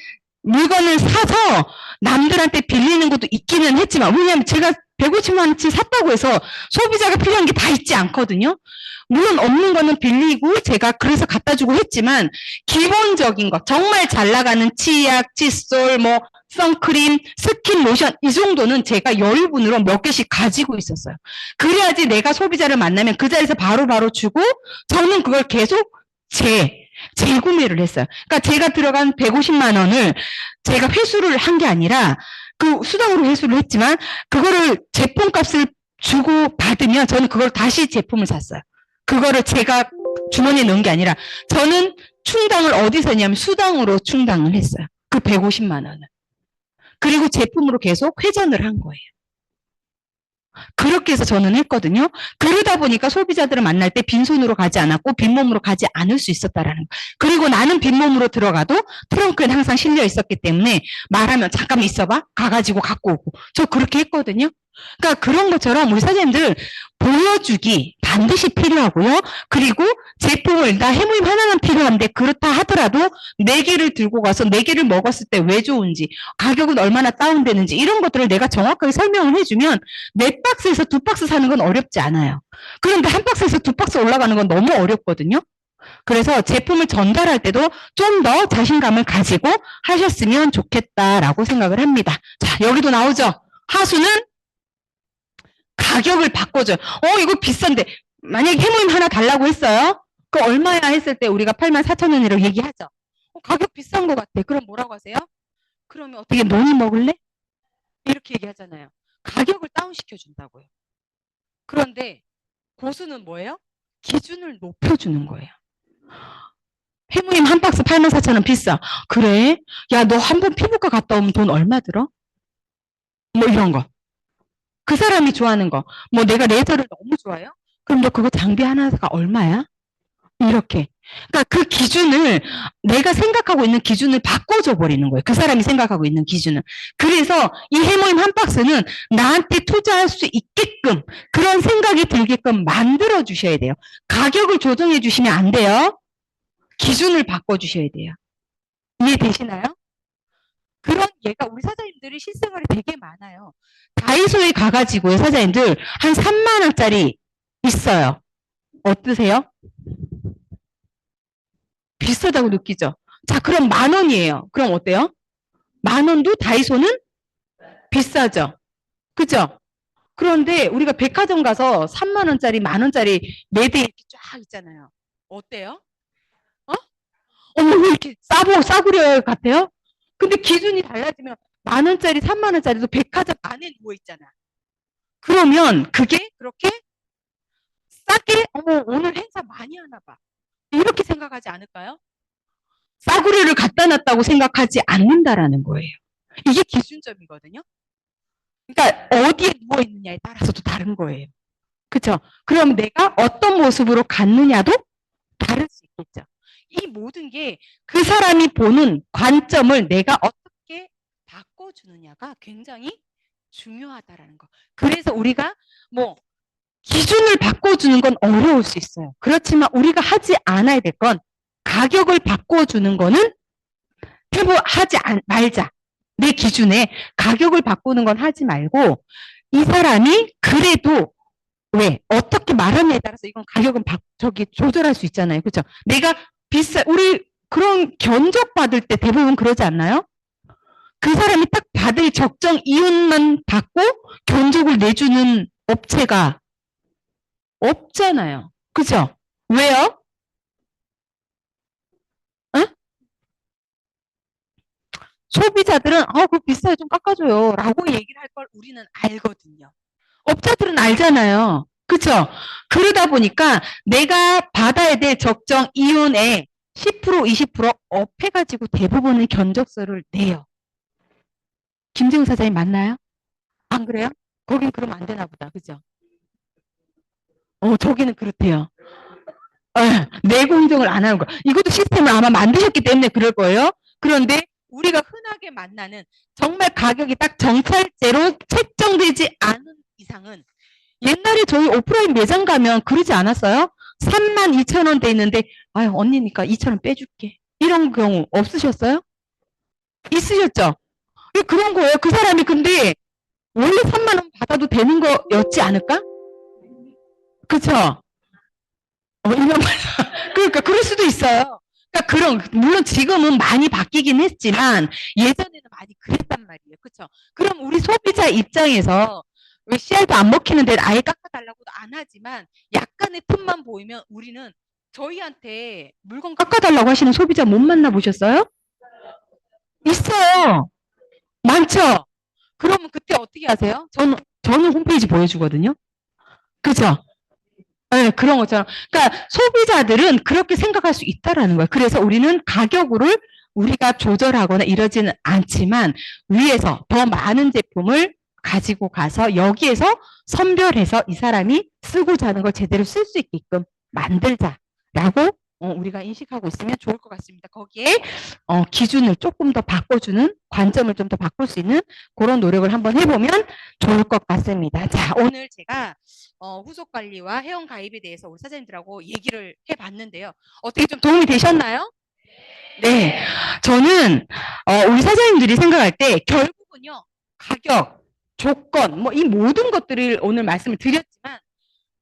물건을 사서 남들한테 빌리는 것도 있기는 했지만, 왜냐면 제가 150만 원치 샀다고 해서 소비자가 필요한 게 다 있지 않거든요. 물론 없는 거는 빌리고 제가 그래서 갖다 주고 했지만 기본적인 거 정말 잘 나가는 치약, 칫솔, 뭐 선크림, 스킨, 로션 이 정도는 제가 여유분으로 몇 개씩 가지고 있었어요. 그래야지 내가 소비자를 만나면 그 자리에서 바로바로 주고 저는 그걸 계속 재구매를 했어요. 그러니까 제가 들어간 150만 원을 제가 회수를 한 게 아니라 그 수당으로 회수를 했지만 그거를 제품값을 주고 받으면 저는 그걸 다시 제품을 샀어요. 그거를 제가 주머니에 넣은 게 아니라 저는 충당을 어디서 했냐면 수당으로 충당을 했어요. 그 150만 원을. 그리고 제품으로 계속 회전을 한 거예요. 그렇게 해서 저는 했거든요. 그러다 보니까 소비자들을 만날 때 빈손으로 가지 않았고 빈몸으로 가지 않을 수 있었다라는 거. 그리고 나는 빈몸으로 들어가도 트렁크에는 항상 실려 있었기 때문에 말하면 잠깐만 있어봐. 가가지고 갖고 오고. 저 그렇게 했거든요. 그러니까 그런 것처럼 우리 사장님들 보여주기 반드시 필요하고요. 그리고 제품을 나 해모임 하나는 필요한데 그렇다 하더라도 4개를 들고 가서 4개를 먹었을 때 왜 좋은지 가격은 얼마나 다운되는지 이런 것들을 내가 정확하게 설명을 해주면 4박스에서 2박스 사는 건 어렵지 않아요. 그런데 한 박스에서 2박스 올라가는 건 너무 어렵거든요. 그래서 제품을 전달할 때도 좀 더 자신감을 가지고 하셨으면 좋겠다라고 생각을 합니다. 자, 여기도 나오죠. 하수는 가격을 바꿔줘요. 이거 비싼데 만약에 해모임 하나 달라고 했어요. 그 얼마야 했을 때 우리가 84,000원이라고 얘기하죠. 가격 비싼 것 같아. 그럼 뭐라고 하세요? 그러면 어떻게 너니 먹을래? 이렇게 얘기하잖아요. 가격을 다운시켜 준다고요. 그런데 고수는 뭐예요? 기준을 높여주는 거예요. 해모임 한 박스 84,000원 비싸. 그래? 야, 너 한 번 피부과 갔다 오면 돈 얼마 들어? 뭐 이런 거. 그 사람이 좋아하는 거. 뭐 내가 레이저를 너무 좋아해요? 그럼 너 그거 장비 하나가 얼마야? 이렇게. 그러니까 그 기준을 내가 생각하고 있는 기준을 바꿔줘 버리는 거예요. 그 사람이 생각하고 있는 기준을. 그래서 이 해모임 한 박스는 나한테 투자할 수 있게끔 그런 생각이 들게끔 만들어 주셔야 돼요. 가격을 조정해 주시면 안 돼요. 기준을 바꿔 주셔야 돼요. 이해되시나요? 그런 예가 우리 사장님들이 실생활에 되게 많아요. 다이소에 가가지고요, 사장님들 한 3만 원짜리 있어요. 어떠세요? 비싸다고 느끼죠? 자, 그럼 10,000원이에요. 그럼 어때요? 10,000원도 다이소는 비싸죠? 그죠? 그런데 우리가 백화점 가서 3만 원짜리, 10,000원짜리 4대 이렇게 쫙 있잖아요. 어때요? 왜 이렇게 싸구려 같아요? 근데 기준이 달라지면 10,000원짜리, 3만 원짜리도 백화점 안에 누워있잖아. 그러면 그게 그렇게 싸게, 오늘 행사 많이 하나 봐. 이렇게 생각하지 않을까요? 싸구려를 갖다 놨다고 생각하지 않는다라는 거예요. 이게 기준점이거든요. 그러니까 어디에 누워있느냐에 따라서도 다른 거예요. 그렇죠? 그럼 내가 어떤 모습으로 갔느냐도 다를 수 있겠죠. 이 모든 게 그 사람이 보는 관점을 내가 어떻게 바꿔주느냐가 굉장히 중요하다라는 거. 그래서 우리가 뭐 기준을 바꿔주는 건 어려울 수 있어요. 그렇지만 우리가 하지 않아야 될 건 가격을 바꿔주는 거는 하지 말자. 내 기준에 가격을 바꾸는 건 하지 말고 이 사람이 그래도 왜 어떻게 말하느냐에 따라서 이건 가격은 조절할 수 있잖아요. 그렇죠? 내가 우리 그런 견적 받을 때 대부분 그러지 않나요? 그 사람이 딱 받을 적정 이윤만 받고 견적을 내주는 업체가 없잖아요. 그죠? 왜요? 어? 소비자들은 그거 비싸요. 좀 깎아줘요. 라고 얘기를 할 걸 우리는 알거든요. 업자들은 알잖아요. 그쵸? 그러다 보니까 내가 받아야 될 적정 이윤의 10%, 20% 업해가지고 대부분의 견적서를 내요. 김재훈 사장님 맞나요? 안 그래요? 거긴 그러면 안 되나 보다. 그죠? 저기는 그렇대요. 내공정을 안 하는 거. 이것도 시스템을 아마 만드셨기 때문에 그럴 거예요. 그런데 우리가 흔하게 만나는 정말 가격이 딱 정찰제로 책정되지 않은 이상은 옛날에 저희 오프라인 매장 가면 그러지 않았어요? 32,000원 돼 있는데 아유 언니니까 2,000원 빼줄게. 이런 경우 없으셨어요? 있으셨죠? 그런 거예요. 그 사람이 근데 원래 3만 원 받아도 되는 거였지 않을까? 그쵸? 그러니까 그럴 수도 있어요. 그러니까 물론 지금은 많이 바뀌긴 했지만 예전에는 많이 그랬단 말이에요. 그쵸? 그럼 우리 소비자 입장에서 왜 씨알도 안 먹히는데 아예 깎아달라고도 안 하지만 약간의 틈만 보이면 우리는 저희한테 물건 깎아달라고 하시는 소비자 못 만나보셨어요? 있어요. 많죠? 그러면 그때 어떻게 하세요? 저는 홈페이지 보여주거든요. 그죠? 네, 그런 것처럼. 그러니까 소비자들은 그렇게 생각할 수 있다라는 거예요. 그래서 우리는 가격을 우리가 조절하거나 이러지는 않지만 위에서 더 많은 제품을 가지고 가서 여기에서 선별해서 이 사람이 쓰고자 하는 걸 제대로 쓸 수 있게끔 만들자라고 우리가 인식하고 있으면 좋을 것 같습니다. 거기에 기준을 조금 더 바꿔주는 관점을 좀 더 바꿀 수 있는 그런 노력을 한번 해보면 좋을 것 같습니다. 자, 오늘 제가 후속 관리와 회원 가입에 대해서 우리 사장님들하고 얘기를 해봤는데요. 어떻게 좀 도움이 되셨나요? 네, 저는 우리 사장님들이 생각할 때 결국은요 가격, 조건, 뭐 이 모든 것들을 오늘 말씀을 드렸지만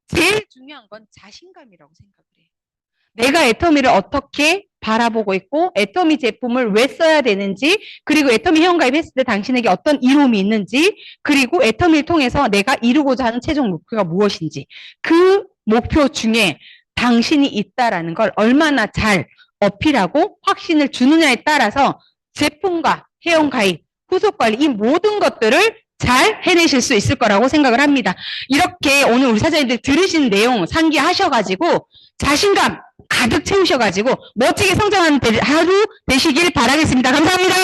제일 중요한 건 자신감이라고 생각을 해요. 내가 애터미를 어떻게 바라보고 있고 애터미 제품을 왜 써야 되는지, 그리고 애터미 회원가입했을 때 당신에게 어떤 이로움이 있는지, 그리고 애터미를 통해서 내가 이루고자 하는 최종 목표가 무엇인지, 그 목표 중에 당신이 있다라는 걸 얼마나 잘 어필하고 확신을 주느냐에 따라서 제품과 회원가입, 후속관리 이 모든 것들을 잘 해내실 수 있을 거라고 생각을 합니다. 이렇게 오늘 우리 사장님들 들으신 내용 상기하셔가지고 자신감 가득 채우셔가지고 멋지게 성장하는 하루 되시길 바라겠습니다. 감사합니다.